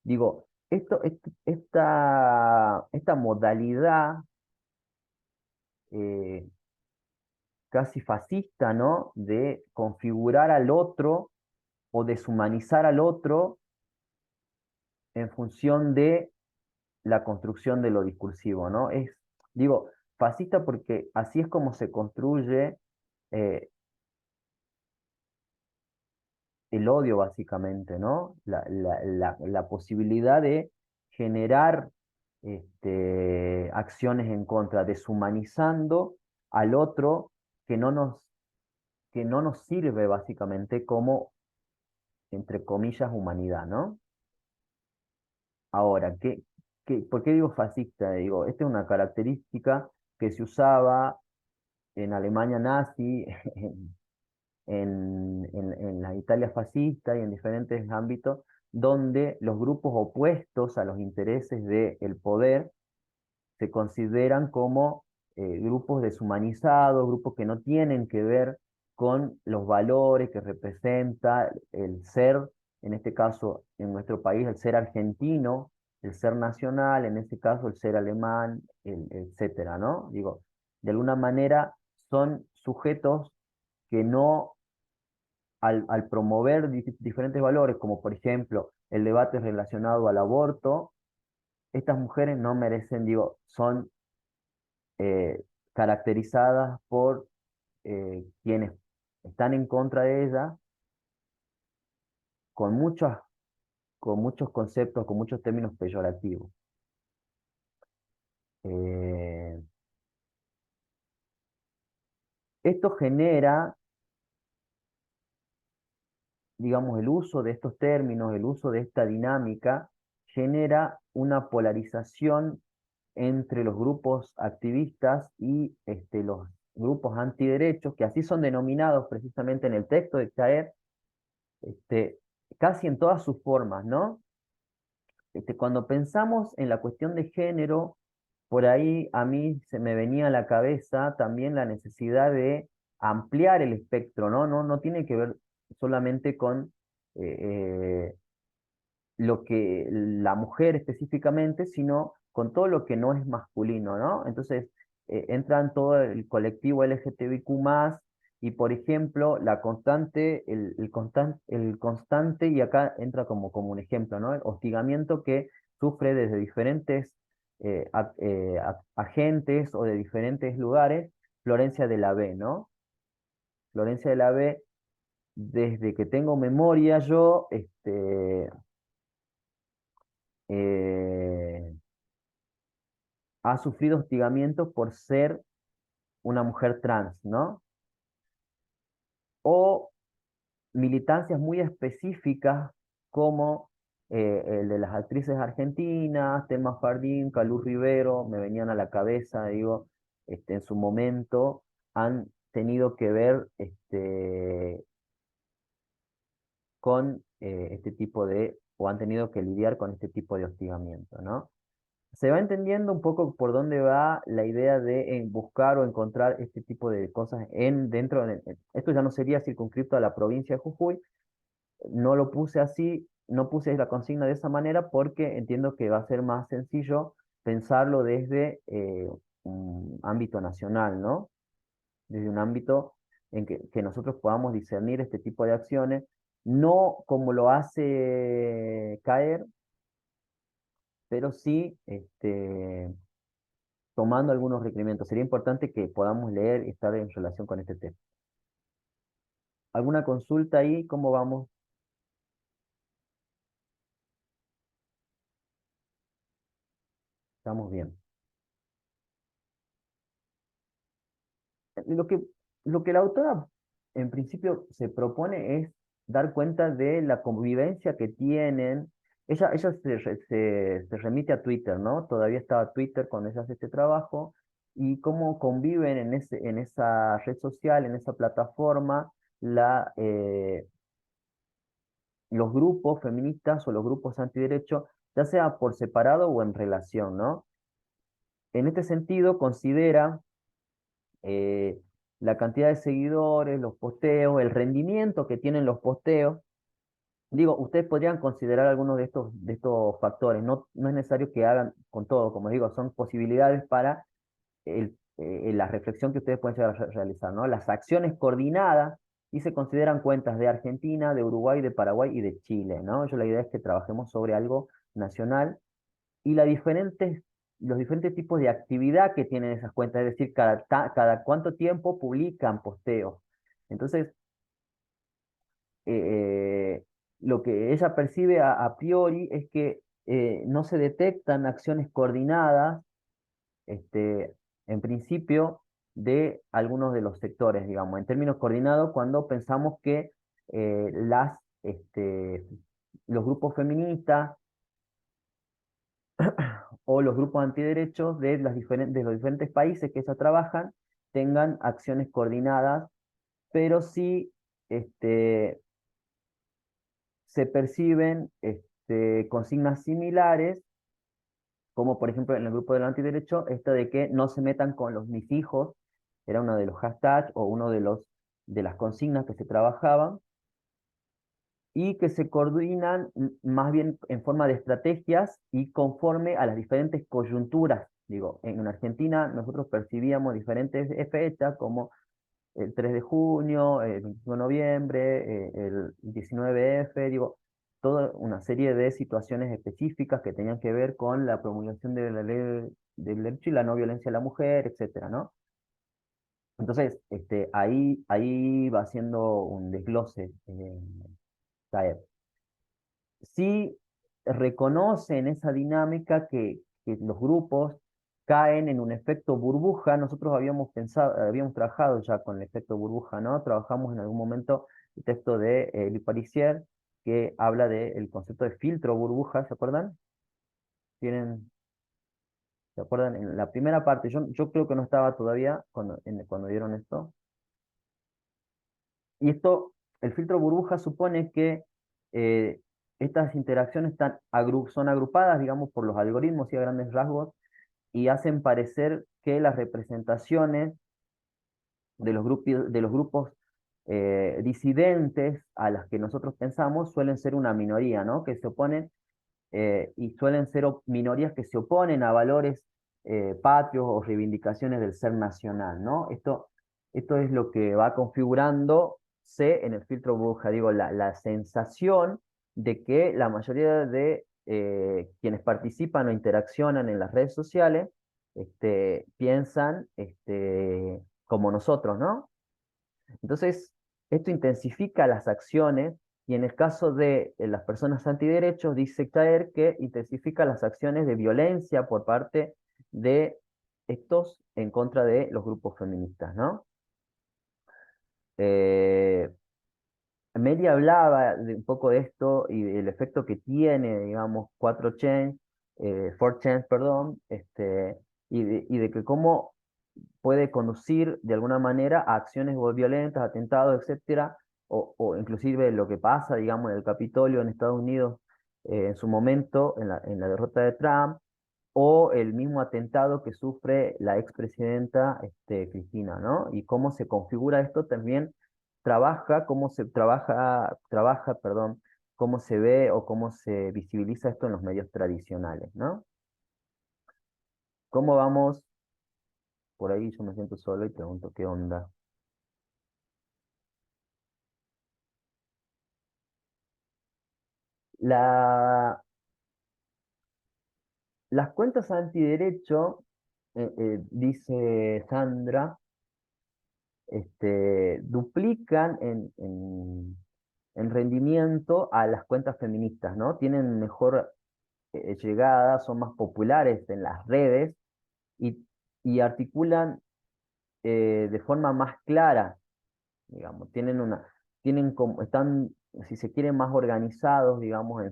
Digo, esta modalidad eh, casi fascista, ¿no? De configurar al otro o deshumanizar al otro en función de la construcción de lo discursivo, ¿no? Digo, fascista porque así es como se construye el odio, básicamente, ¿no? La posibilidad de generar acciones en contra, deshumanizando al otro que no nos, que no nos sirve, básicamente, como, entre comillas, humanidad, ¿no? Ahora, ¿por qué digo fascista? Digo, esta es una característica que se usaba en Alemania nazi, en la Italia fascista y en diferentes ámbitos, donde los grupos opuestos a los intereses del poder se consideran como grupos deshumanizados, grupos que no tienen que ver con los valores que representa el ser, en este caso, en nuestro país, el ser argentino, el ser nacional, en este caso, el ser alemán, etcétera, ¿no? Digo, de alguna manera son sujetos que no, al promover diferentes valores, como por ejemplo el debate relacionado al aborto, estas mujeres no merecen, digo, son eh, caracterizadas por quienes están en contra de ella con con muchos conceptos, con muchos términos peyorativos. Eh, Esto genera, digamos, el uso de estos términos, el uso de esta dinámica, genera una polarización entre los grupos activistas y los grupos antiderechos, que así son denominados precisamente en el texto de Chaer, este, casi en todas sus formas, ¿no? Cuando pensamos en la cuestión de género, por ahí a mí se me venía a la cabeza también la necesidad de ampliar el espectro, ¿no? No tiene que ver solamente con eh, lo que la mujer específicamente, sino con todo lo que no es masculino, ¿no? Entonces, entran todo el colectivo LGTBIQ+, y por ejemplo, la constante, el constante, y acá entra como un ejemplo, ¿no? El hostigamiento que sufre desde diferentes agentes o de diferentes lugares, Florencia de la B, ¿no? Florencia de la B, desde que tengo memoria yo, eh, ha sufrido hostigamiento por ser una mujer trans, ¿no? O militancias muy específicas como el de las actrices argentinas, Telma Fardín, Calú Rivero, me venían a la cabeza, digo, en su momento han tenido que ver con este tipo de, o han tenido que lidiar con este tipo de hostigamiento, ¿no? Se va entendiendo un poco por dónde va la idea de buscar o encontrar este tipo de cosas dentro de, esto ya no sería circunscripto a la provincia de Jujuy, no lo puse así, no puse la consigna de esa manera porque entiendo que va a ser más sencillo pensarlo desde un ámbito nacional, ¿no? Desde un ámbito en que nosotros podamos discernir este tipo de acciones, no como lo hace caer, pero sí tomando algunos requerimientos. Sería importante que podamos leer y estar en relación con este tema. ¿Alguna consulta ahí? ¿Cómo vamos? Estamos bien. Lo que, lo que la autora en principio se propone es dar cuenta de la convivencia que tienen. Ella se remite a Twitter, ¿no? Todavía estaba Twitter cuando ella hace este trabajo, y cómo conviven en esa red social, en esa plataforma, los grupos feministas o los grupos antiderechos, ya sea por separado o en relación, ¿no? En este sentido, considera eh, la cantidad de seguidores, los posteos, el rendimiento que tienen los posteos. Digo, ustedes podrían considerar algunos de estos factores, no, no es necesario que hagan con todo, como digo, son posibilidades para la reflexión que ustedes pueden llegar a realizar, ¿no? Las acciones coordinadas y se consideran cuentas de Argentina, de Uruguay, de Paraguay y de Chile, ¿no? Yo la idea es que trabajemos sobre algo nacional y los diferentes tipos de actividad que tienen esas cuentas, es decir, cada cuánto tiempo publican posteos. Entonces, eh, lo que ella percibe a priori es que no se detectan acciones coordinadas, este, en principio, de algunos de los sectores, digamos, en términos coordinados, cuando pensamos que los grupos feministas o los grupos antiderechos de los diferentes países que ya trabajan tengan acciones coordinadas, pero sí se perciben consignas similares, como por ejemplo en el grupo del antiderecho, esto de que no se metan con los mis hijos, era uno de los hashtags o uno de las consignas que se trabajaban, y que se coordinan más bien en forma de estrategias y conforme a las diferentes coyunturas. Digo, en Argentina nosotros percibíamos diferentes fechas como el 3 de junio, el 25 de noviembre, el 19F, digo, toda una serie de situaciones específicas que tenían que ver con la promulgación de la ley del derecho y la no violencia a la mujer, etcétera, ¿no? Entonces, ahí va haciendo un desglose, Saeb. Sí reconocen esa dinámica que los grupos caen en un efecto burbuja. Nosotros habíamos pensado, habíamos trabajado ya con el efecto burbuja, ¿no? Trabajamos en algún momento el texto de Louis Parisier, que habla del concepto de filtro burbuja, ¿se acuerdan? ¿Tienen, ¿Se acuerdan? En la primera parte, yo creo que no estaba todavía cuando dieron esto. Y el filtro burbuja supone que eh, estas interacciones son agrupadas, digamos, por los algoritmos y a grandes rasgos, y hacen parecer que las representaciones de los grupos disidentes a las que nosotros pensamos suelen ser una minoría, ¿no? Que se oponen, y suelen ser minorías que se oponen a valores patrios o reivindicaciones del ser nacional, ¿no? Esto Esto es lo que va configurándose en el filtro burbuja, digo, la sensación de que la mayoría de quienes participan o interaccionan en las redes sociales piensan como nosotros, ¿no? Entonces, esto intensifica las acciones y en el caso de las personas antiderechos dice caer que intensifica las acciones de violencia por parte de estos en contra de los grupos feministas, ¿no? Eh, Mary hablaba de un poco de esto y del efecto que tiene, digamos, 4chan, perdón, y de que cómo puede conducir de alguna manera a acciones violentas, atentados, etcétera, o inclusive lo que pasa, digamos, en el Capitolio en Estados Unidos en su momento, en la derrota de Trump, o el mismo atentado que sufre la expresidenta Cristina, ¿no? Y cómo se configura esto también perdón, cómo se ve o cómo se visibiliza esto en los medios tradicionales, ¿no? ¿Cómo vamos? Por ahí yo me siento solo y pregunto qué onda. La, las cuentas antiderecho, dice Sandra, duplican en rendimiento a las cuentas feministas, ¿no? Tienen mejor llegada, son más populares en las redes y, y articulan de forma más clara, digamos, están, si se quiere, más organizados, digamos, en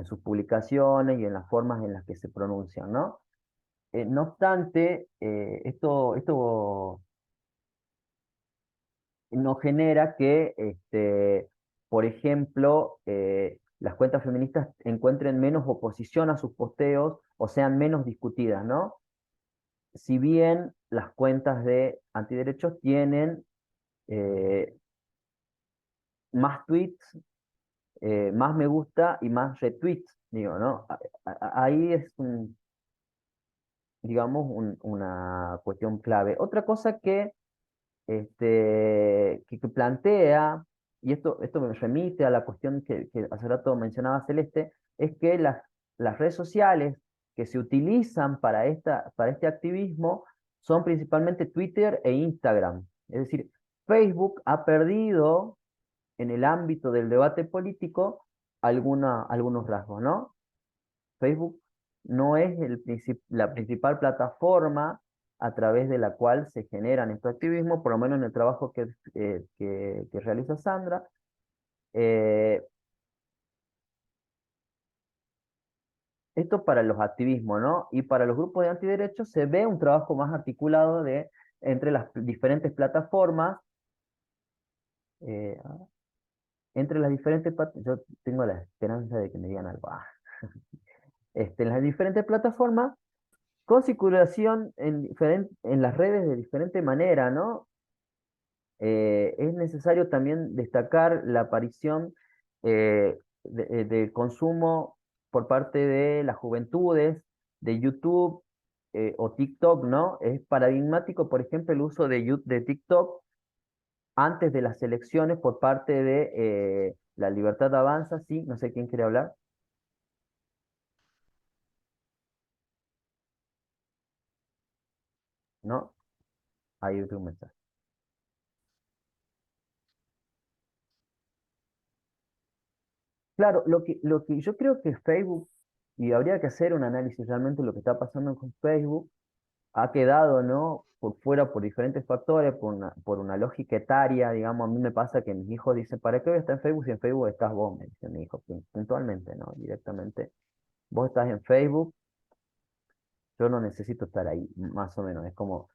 sus publicaciones y en las formas en las que se pronuncian, ¿no? No obstante, esto no genera que, por ejemplo, las cuentas feministas encuentren menos oposición a sus posteos o sean menos discutidas, ¿no? Si bien las cuentas de antiderechos tienen eh, más tweets, más me gusta y más retweets, digo, ¿no? Ahí es digamos, una cuestión clave. Otra cosa que plantea, y esto me remite a la cuestión que hace rato mencionaba Celeste, es que las redes sociales que se utilizan para este activismo son principalmente Twitter e Instagram. Es decir, Facebook ha perdido en el ámbito del debate político algunos rasgos, ¿no? Facebook no es la principal plataforma a través de la cual se generan estos activismos, por lo menos en el trabajo que realiza Sandra. Eh, Esto para los activismos, ¿no? Y para los grupos de antiderechos se ve un trabajo más articulado entre las diferentes plataformas, eh, yo tengo la esperanza de que me digan algo. En las diferentes plataformas con circulación en las redes de diferente manera, ¿no? Es necesario también destacar la aparición del consumo por parte de las juventudes, de YouTube o TikTok, ¿no? Es paradigmático, por ejemplo, el uso de TikTok antes de las elecciones por parte de La Libertad Avanza, sí, no sé quién quiere hablar, ¿no? Ahí otro mensaje. Claro, lo que yo creo que Facebook, y habría que hacer un análisis realmente de lo que está pasando con Facebook, ha quedado, ¿no? Por fuera por diferentes factores, por una lógica etaria, digamos, a mí me pasa que mis hijos dicen, ¿para qué voy a estar en Facebook si en Facebook estás vos? Me dice mi hijo, puntualmente, ¿no? Directamente, vos estás en Facebook, yo no necesito estar ahí, más o menos, es como,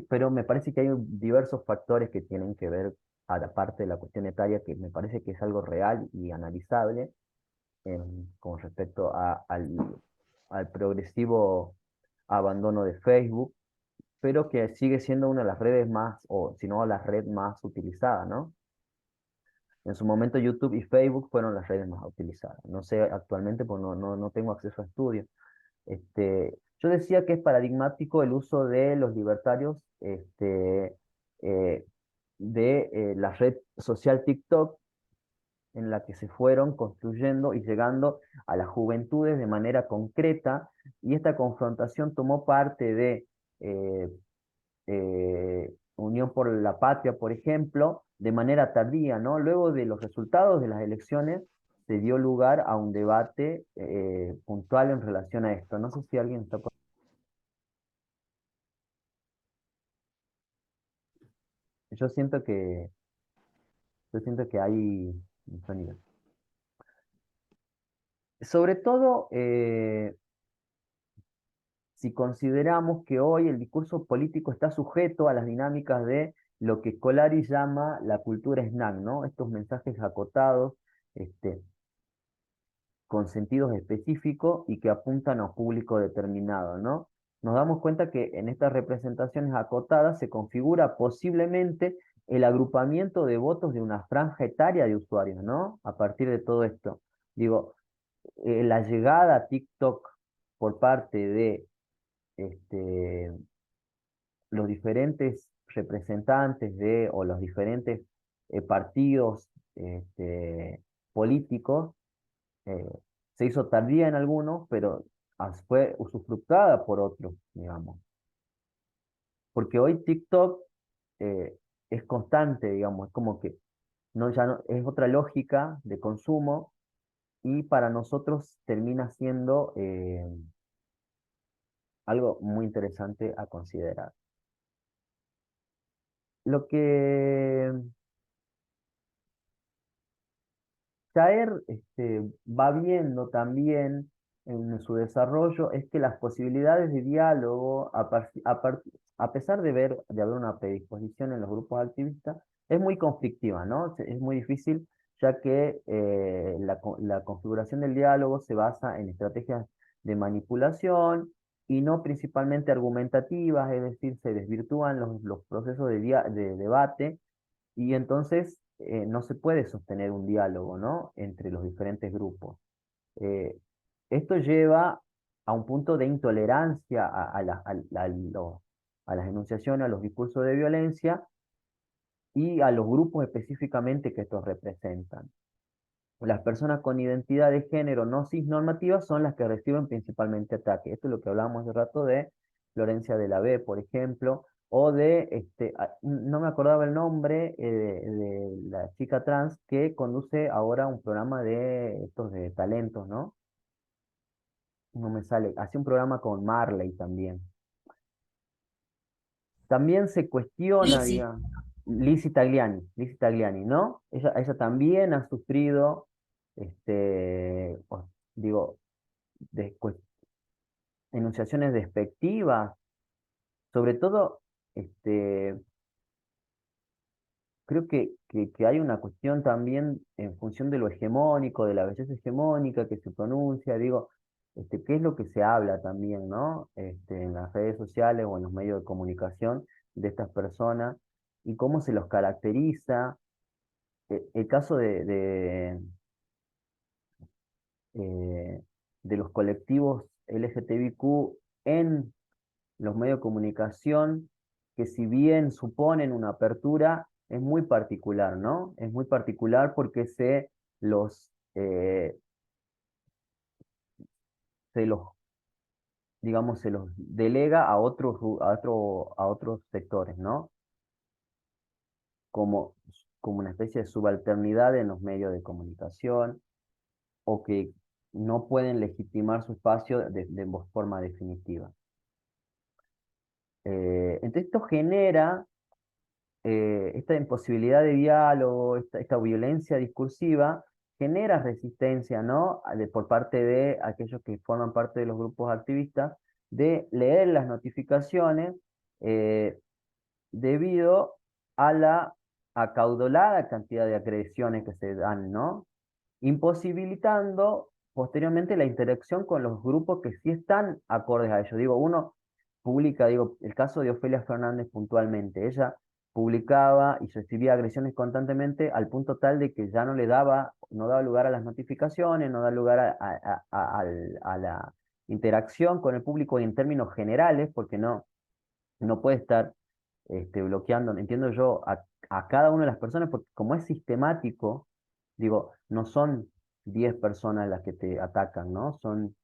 pero me parece que hay diversos factores que tienen que ver, aparte de la cuestión etaria, que me parece que es algo real y analizable, con respecto al progresivo abandono de Facebook, pero que sigue siendo una de las redes más, o si no, la red más utilizada, ¿no? En su momento YouTube y Facebook fueron las redes más utilizadas. No sé actualmente, pues no tengo acceso a estudios. Yo decía que es paradigmático el uso de los libertarios de la red social TikTok, en la que se fueron construyendo y llegando a las juventudes de manera concreta, y esta confrontación tomó parte de eh, Unión por la Patria, por ejemplo, de manera tardía, ¿no? Luego de los resultados de las elecciones se dio lugar a un debate puntual en relación a esto. No sé si alguien está... Yo siento que, yo siento que hay un sonido. Sobre todo, si consideramos que hoy el discurso político está sujeto a las dinámicas de lo que Scolari llama la cultura snack, ¿no? Estos mensajes acotados, este, con sentidos específicos y que apuntan a un público determinado, ¿no? Nos damos cuenta que en estas representaciones acotadas se configura posiblemente el agrupamiento de votos de una franja etaria de usuarios, ¿no? A partir de todo esto. Digo, la llegada a TikTok por parte de este, los diferentes representantes de, o los diferentes partidos políticos, eh, se hizo tardía en algunos, pero fue usufructuada por otros, digamos. Porque hoy TikTok eh, es constante, digamos, es como que no, ya no, es otra lógica de consumo, y para nosotros termina siendo algo muy interesante a considerar. Lo que Caer va viendo también en su desarrollo es que las posibilidades de diálogo, a pesar de haber una predisposición en los grupos activistas, es muy conflictiva, ¿no? Es muy difícil, ya que la configuración del diálogo se basa en estrategias de manipulación y no principalmente argumentativas, es decir, se desvirtúan los procesos de debate, y entonces no se puede sostener un diálogo, ¿no? Entre los diferentes grupos. Eh, Esto lleva a un punto de intolerancia a las enunciaciones, a los discursos de violencia y a los grupos específicamente que estos representan. Las personas con identidad de género no cisnormativas son las que reciben principalmente ataques. Esto es lo que hablábamos hace rato de Florencia de la B, por ejemplo, o de, no me acordaba el nombre, de la chica trans que conduce ahora un programa de estos de talentos, ¿no? No me sale. Hace un programa con Marley también. También se cuestiona, Lizzy. digamos, Lizzy Tagliani, ¿no? Ella también ha sufrido, digo, de enunciaciones despectivas, sobre todo, creo que hay una cuestión también en función de lo hegemónico, de la belleza hegemónica que se pronuncia, digo, qué es lo que se habla también, ¿no? En las redes sociales o en los medios de comunicación de estas personas y cómo se los caracteriza. El caso eh, de los colectivos LGTBIQ en los medios de comunicación, que si bien suponen una apertura, es muy particular, ¿no? Es muy particular porque eh, se los, digamos, se los delega a a otros sectores, ¿no? Como, como una especie de subalternidad en los medios de comunicación, o que no pueden legitimar su espacio de forma definitiva. Entonces esto genera esta imposibilidad de diálogo, esta violencia discursiva, genera resistencia, ¿no? Por parte de aquellos que forman parte de los grupos activistas, de leer las notificaciones eh, debido a la acaudalada cantidad de agresiones que se dan, ¿no? Imposibilitando posteriormente la interacción con los grupos que sí están acordes a ello. Digo, uno publica, digo, el caso de Ofelia Fernández puntualmente, ella publicaba y recibía agresiones constantemente al punto tal de que ya no daba lugar a las notificaciones, no da lugar a la interacción con el público en términos generales, porque no puede estar bloqueando, entiendo yo, a cada una de las personas, porque como es sistemático, digo, no son 10 personas las que te atacan, ¿no? Son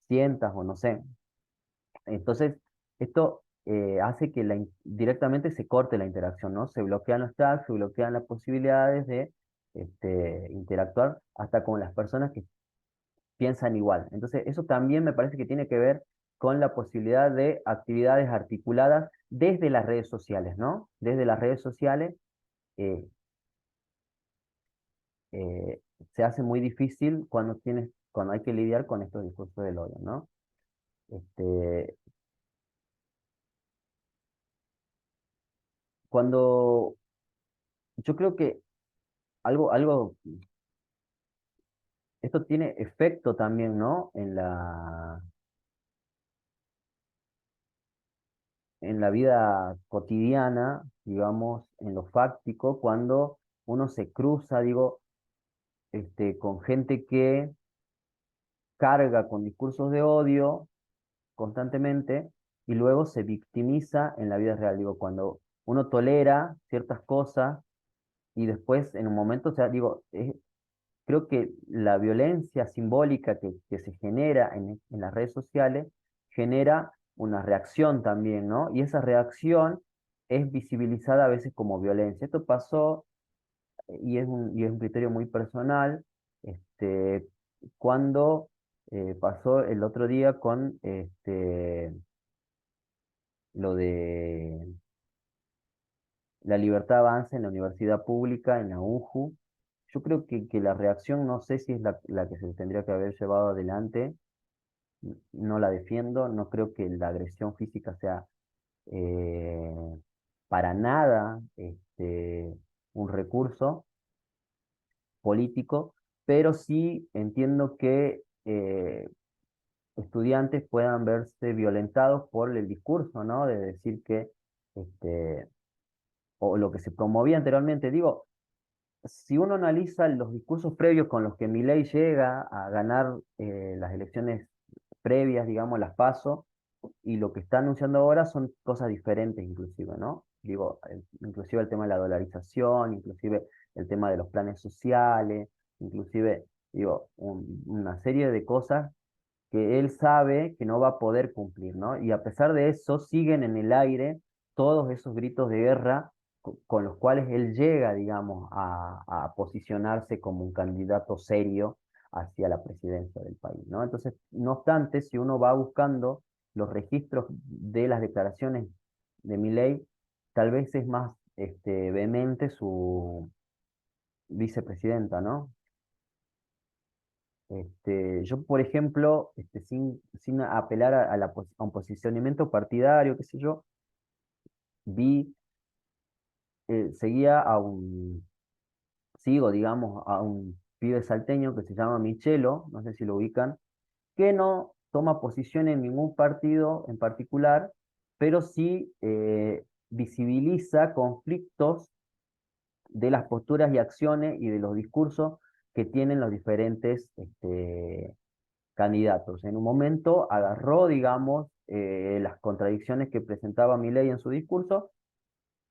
cientos o no sé. Entonces, esto hace que directamente se corte la interacción, ¿no? Se bloquean los chats, se bloquean las posibilidades de interactuar hasta con las personas que piensan igual. Entonces, eso también me parece que tiene que ver con la posibilidad de actividades articuladas desde las redes sociales, ¿no? Desde las redes sociales eh, eh, se hace muy difícil cuando hay que lidiar con estos discursos del odio, ¿no? Este, cuando yo creo que algo, esto tiene efecto también, ¿no? En la vida cotidiana, digamos, en lo fáctico, cuando uno se cruza, digo, con gente que carga con discursos de odio constantemente y luego se victimiza en la vida real. Digo, cuando uno tolera ciertas cosas y después en un momento, o sea, digo, creo que la violencia simbólica que se genera en las redes sociales genera una reacción también, ¿no? Y esa reacción es visibilizada a veces como violencia. Esto pasó, y es un criterio muy personal, cuando pasó el otro día con lo de la libertad avanza en la universidad pública, en la UNJU. Yo creo que la reacción no sé si es la que se tendría que haber llevado adelante, no la defiendo, no creo que la agresión física sea eh, para nada un recurso político, pero sí entiendo que estudiantes puedan verse violentados por el discurso, ¿no? De decir que, este, o lo que se promovía anteriormente, digo, si uno analiza los discursos previos con los que Milei llega a ganar las elecciones previas, digamos, las PASO, y lo que está anunciando ahora son cosas diferentes inclusive, ¿no? Digo, inclusive el tema de la dolarización, inclusive el tema de los planes sociales, inclusive, digo, una serie de cosas que él sabe que no va a poder cumplir, ¿no? Y a pesar de eso, siguen en el aire todos esos gritos de guerra con los cuales él llega, digamos, a posicionarse como un candidato serio hacia la presidencia del país, ¿no? Entonces, no obstante, si uno va buscando los registros de las declaraciones de Milei, tal vez es más vehemente su vicepresidenta, ¿no? Yo, por ejemplo, sin apelar a un posicionamiento partidario, qué sé yo, vi, seguía sigo, digamos, a un pibe salteño que se llama Michelo, no sé si lo ubican, que no toma posición en ningún partido en particular, pero sí visibiliza conflictos de las posturas y acciones y de los discursos que tienen los diferentes candidatos. En un momento agarró, digamos, las contradicciones que presentaba Milei en su discurso,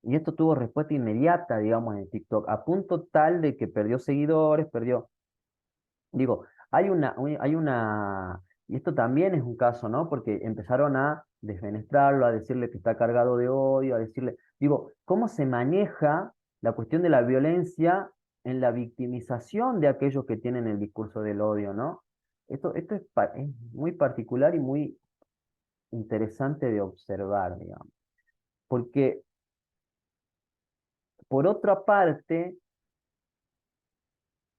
y esto tuvo respuesta inmediata, digamos, en TikTok, a punto tal de que perdió seguidores, digo, y esto también es un caso, ¿no? Porque empezaron a desfenestrarlo, a decirle que está cargado de odio, a decirle, digo, ¿cómo se maneja la cuestión de la violencia en la victimización de aquellos que tienen el discurso del odio, ¿no? Esto es muy particular y muy interesante de observar, digamos. Porque, por otra parte,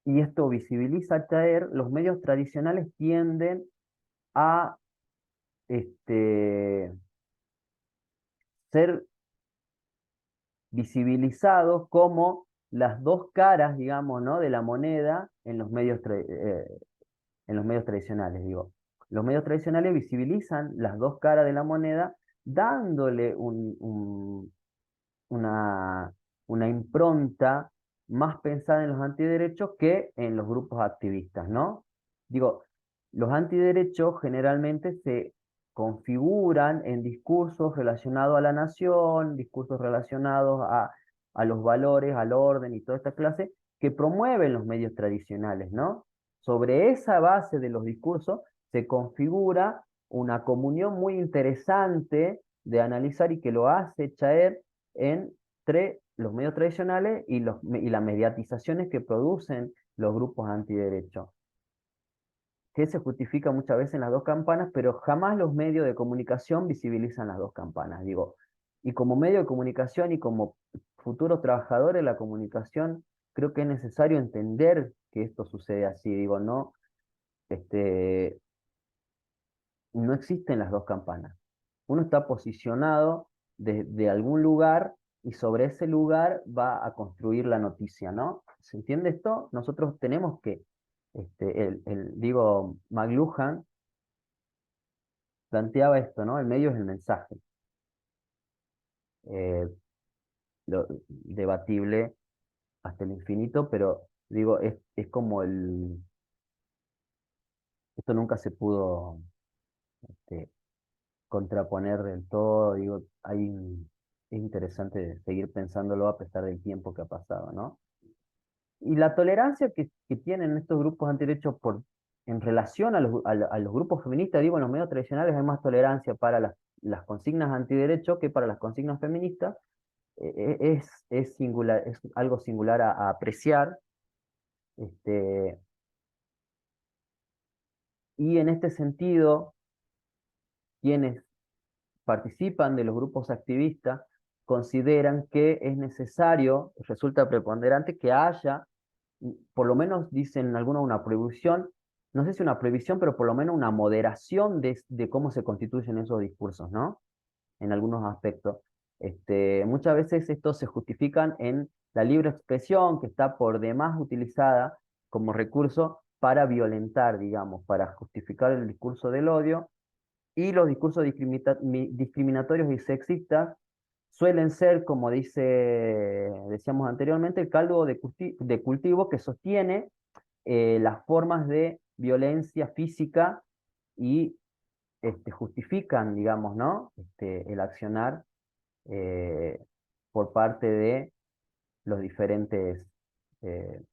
y esto visibiliza al caer, los medios tradicionales tienden a ser visibilizados como las dos caras, digamos, ¿no? de la moneda en los medios tradicionales, digo. Los medios tradicionales visibilizan las dos caras de la moneda dándole una, una impronta más pensada en los antiderechos que en los grupos activistas, ¿no? Digo, los antiderechos generalmente configuran en discursos relacionados a la nación, discursos relacionados a los valores, al orden y toda esta clase, que promueven los medios tradicionales, ¿no? Sobre esa base de los discursos se configura una comunión muy interesante de analizar y que lo hace Chaer entre los medios tradicionales y las mediatizaciones que producen los grupos antiderechos, que se justifica muchas veces en las dos campanas, pero jamás los medios de comunicación visibilizan las dos campanas, digo. Y como medio de comunicación y como futuros trabajadores de la comunicación, creo que es necesario entender que esto sucede así, digo, no, no existen las dos campanas. Uno está posicionado desde algún lugar y sobre ese lugar va a construir la noticia, ¿no? ¿Se entiende esto? Nosotros tenemos que, digo, McLuhan planteaba esto, ¿no? El medio es el mensaje. Debatible hasta el infinito, pero digo, es como esto nunca se pudo este, contraponer del todo, digo, es interesante seguir pensándolo a pesar del tiempo que ha pasado, ¿no? Y la tolerancia que tienen estos grupos antiderechos en relación a los grupos feministas, digo, en los medios tradicionales hay más tolerancia para las consignas antiderechos que para las consignas feministas, es singular, es algo singular a apreciar, este, y en este sentido, quienes participan de los grupos activistas consideran que es necesario, resulta preponderante que haya, por lo menos dicen algunos, una prohibición, no sé si una prohibición, pero por lo menos una moderación de cómo se constituyen esos discursos, ¿no? En algunos aspectos. Muchas veces estos se justifican en la libre expresión, que está por demás utilizada como recurso para violentar, digamos, para justificar el discurso del odio, y los discursos discriminatorios y sexistas suelen ser, como decíamos anteriormente, el caldo de cultivo que sostiene las formas de violencia física y justifican, digamos, ¿no? El accionar eh, por parte de los diferentes eh,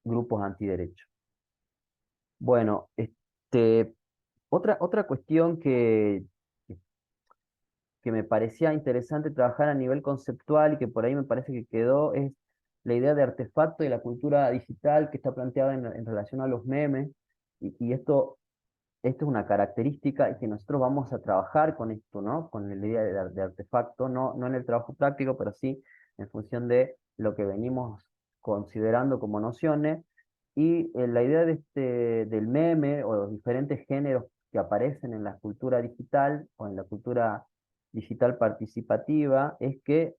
grupos antiderechos. Bueno, otra cuestión que me parecía interesante trabajar a nivel conceptual y que por ahí me parece que quedó es la idea de artefacto y la cultura digital que está planteada en relación a los memes. Y esto es una característica y que nosotros vamos a trabajar con esto, ¿no? Con la idea de artefacto, no en el trabajo práctico, pero sí en función de lo que venimos considerando como nociones. Y la idea del meme o los diferentes géneros que aparecen en la cultura digital o en la cultura digital participativa es que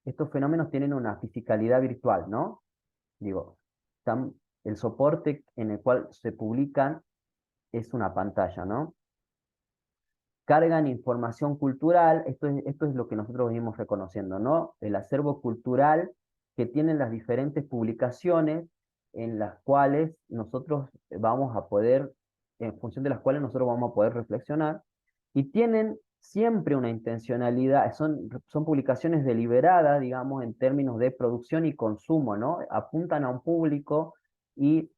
estos fenómenos tienen una fisicalidad virtual, ¿no? Digo, el soporte en el cual se publican es una pantalla, ¿no? Cargan información cultural, esto es lo que nosotros venimos reconociendo, ¿no? El acervo cultural que tienen las diferentes publicaciones en las cuales nosotros vamos a poder, en función de las cuales nosotros vamos a poder reflexionar, y tienen siempre una intencionalidad, son publicaciones deliberadas, digamos, en términos de producción y consumo, ¿no? Apuntan a un público y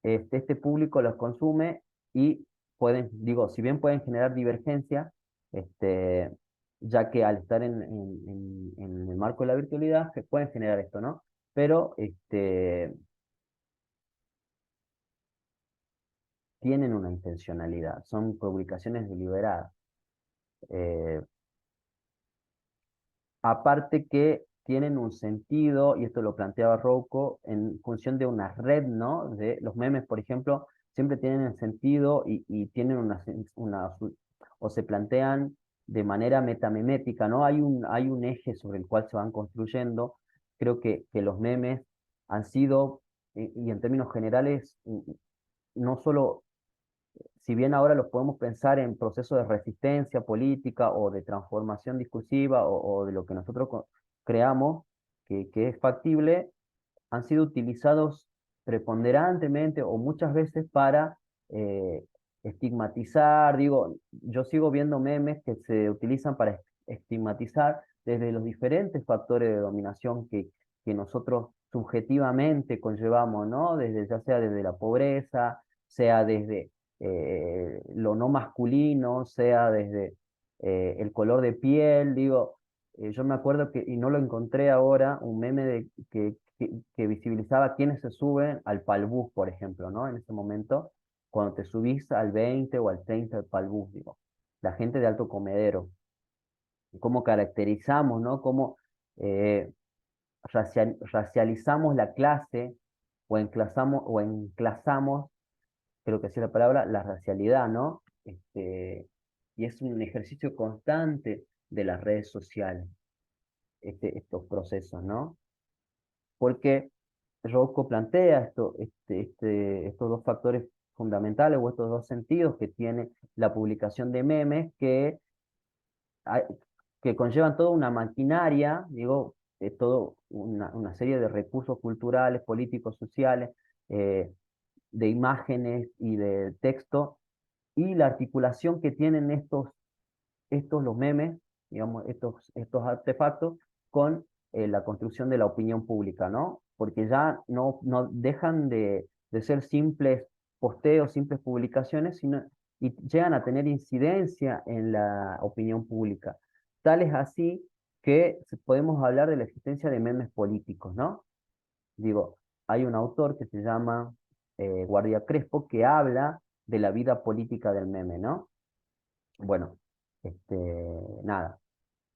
este público los consume y pueden, digo, si bien pueden generar divergencia, este, ya que al estar en el marco de la virtualidad, se pueden generar esto, ¿no? Pero tienen una intencionalidad, son publicaciones deliberadas. Eh, Aparte que tienen un sentido, y esto lo planteaba Rouco, en función de una red, ¿no? De los memes, por ejemplo, siempre tienen sentido y tienen o se plantean de manera metamemética, ¿no? Hay un eje sobre el cual se van construyendo. Creo que los memes han sido, y en términos generales, no solo, si bien ahora los podemos pensar en procesos de resistencia política o de transformación discursiva o de lo que nosotros creamos que es factible, han sido utilizados preponderantemente o muchas veces para estigmatizar, digo, yo sigo viendo memes que se utilizan para estigmatizar desde los diferentes factores de dominación que nosotros subjetivamente conllevamos, ¿no? Desde, ya sea desde la pobreza, sea desde lo no masculino, sea desde el color de piel, digo, yo me acuerdo que, y no lo encontré ahora, un meme que visibilizaba quiénes se suben al Palbús, por ejemplo, ¿no? En ese momento, cuando te subís al 20 o al 30 del Palbús, digo, la gente de alto comedero, cómo caracterizamos, ¿no? Cómo eh, racializamos la clase o enclasamos, creo que así es la palabra, la racialidad, ¿no? Y es un ejercicio constante de las redes sociales, estos procesos, ¿no? Porque Rocco plantea estos dos factores fundamentales o estos dos sentidos que tiene la publicación de memes hay- que conllevan toda una maquinaria, digo, toda una serie de recursos culturales, políticos, sociales, eh, de imágenes y de texto, y la articulación que tienen los memes, digamos, estos artefactos, con la construcción de la opinión pública, ¿no? Porque ya no dejan de ser simples posteos, simples publicaciones, y llegan a tener incidencia en la opinión pública. Tal es así que podemos hablar de la existencia de memes políticos, ¿no? Digo, hay un autor que se llama Guardia Crespo que habla de la vida política del meme, ¿no? Bueno, este, nada.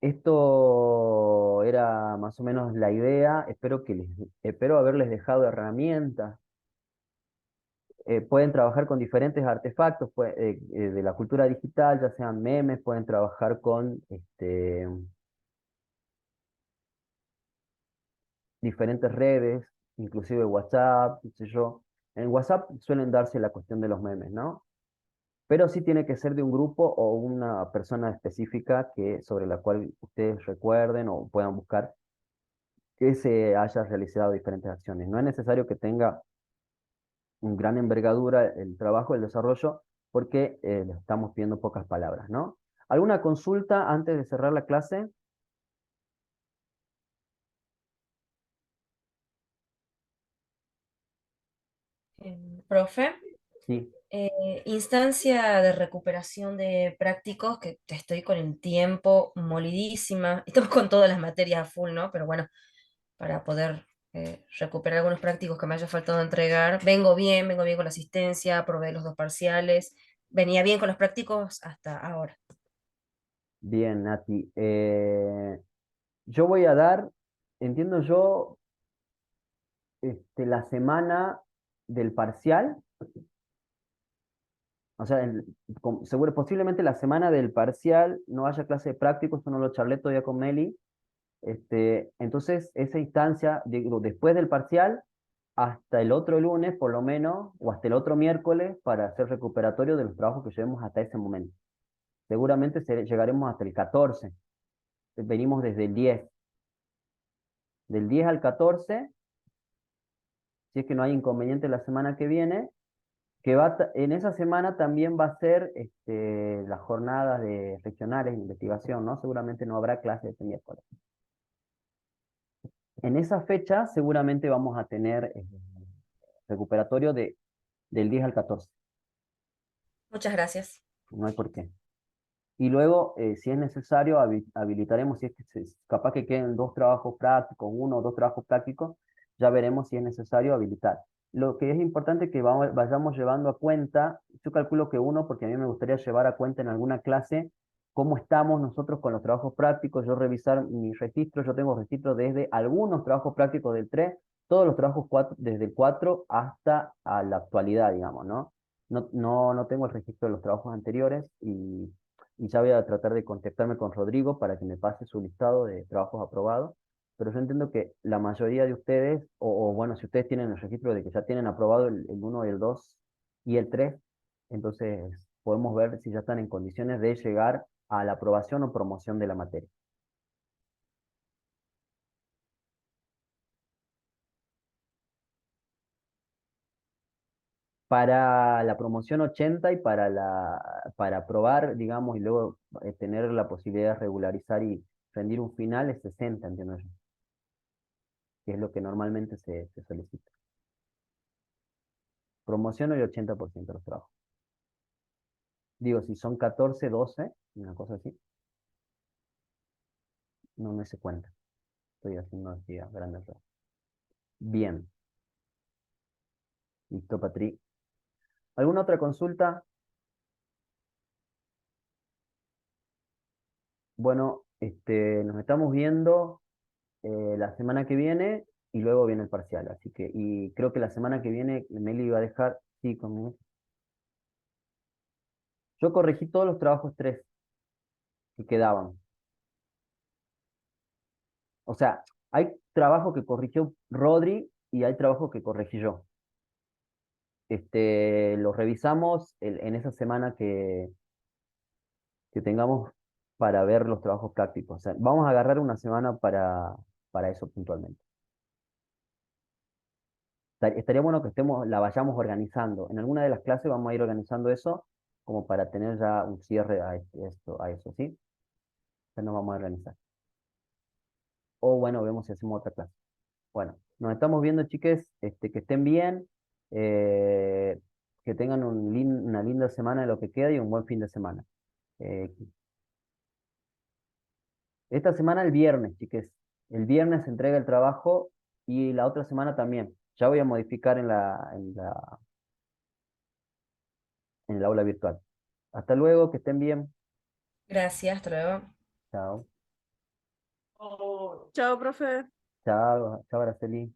Esto era más o menos la idea. Espero haberles dejado herramientas. Pueden trabajar con diferentes artefactos de la cultura digital, ya sean memes, pueden trabajar con diferentes redes, inclusive WhatsApp, qué sé yo. En WhatsApp suelen darse la cuestión de los memes, ¿no? Pero sí tiene que ser de un grupo o una persona específica sobre la cual ustedes recuerden o puedan buscar que se haya realizado diferentes acciones. No es necesario que tenga un gran envergadura el trabajo, el desarrollo, porque le estamos pidiendo pocas palabras, ¿no? ¿Alguna consulta antes de cerrar la clase? Profe, Sí. instancia de recuperación de prácticos, que estoy con el tiempo molidísima. Estamos con todas las materias a full, ¿no? Pero bueno, para poder recuperar algunos prácticos que me haya faltado entregar. Vengo bien con la asistencia, aprobé los dos parciales, venía bien con los prácticos hasta ahora. Bien, Nati. Yo voy a dar, entiendo yo, la semana del parcial, o sea, seguro, posiblemente la semana del parcial no haya clase de prácticos, eso no lo charlé todavía con Meli. Entonces, esa instancia, digo, después del parcial, hasta el otro lunes, por lo menos, o hasta el otro miércoles, para hacer recuperatorio de los trabajos que llevemos hasta ese momento. Seguramente llegaremos hasta el 14. Venimos desde el 10. Del 10 al 14, si es que no hay inconveniente la semana que viene, en esa semana también va a ser las jornadas de regionales de investigación, ¿no? Seguramente no habrá clases este miércoles. En esa fecha seguramente vamos a tener recuperatorio del 10 al 14. Muchas gracias. No hay por qué. Y luego, si es necesario, habilitaremos, si es que capaz que queden dos trabajos prácticos, uno o dos trabajos prácticos, ya veremos si es necesario habilitar. Lo que es importante es que vayamos llevando a cuenta, yo calculo que uno, porque a mí me gustaría llevar a cuenta en alguna clase cómo estamos nosotros con los trabajos prácticos, yo revisar mis registros, yo tengo registros desde algunos trabajos prácticos del 3, todos los trabajos desde el 4 hasta a la actualidad, digamos, ¿no? No tengo el registro de los trabajos anteriores y ya voy a tratar de contactarme con Rodrigo para que me pase su listado de trabajos aprobados. Pero yo entiendo que la mayoría de ustedes, o bueno, si ustedes tienen el registro de que ya tienen aprobado el 1, el 2 y el 3, entonces podemos ver si ya están en condiciones de llegar a la aprobación o promoción de la materia. Para la promoción 80 y para probar, digamos, y luego tener la posibilidad de regularizar y rendir un final es 60, entiendo yo, que es lo que normalmente se solicita. Promociono el 80% de los trabajos. Digo, si son 14, 12, una cosa así, no me se cuenta. Estoy haciendo así a grandes rasgos. Bien. Listo, Patri. ¿Alguna otra consulta? Bueno, nos estamos viendo la semana que viene y luego viene el parcial. Así que, y creo que la semana que viene Meli iba a dejar, sí, conmigo. Yo corregí todos los trabajos 3 que quedaban. O sea, hay trabajo que corrigió Rodri y hay trabajo que corregí yo. Los revisamos en esa semana que tengamos para ver los trabajos prácticos. O sea, vamos a agarrar una semana para eso puntualmente. Estaría bueno que la vayamos organizando. En alguna de las clases vamos a ir organizando eso como para tener ya un cierre a eso, ¿sí? Entonces nos vamos a organizar. O bueno, vemos si hacemos otra clase. Bueno, nos estamos viendo, chiques, que estén bien, eh, que tengan una linda semana de lo que queda y un buen fin de semana. Eh, esta semana el viernes, chiques. El viernes se entrega el trabajo y la otra semana también. Ya voy a modificar en el aula virtual. Hasta luego, que estén bien. Gracias, hasta luego. Chao. Chao, profe. Chao, chao, Araceli.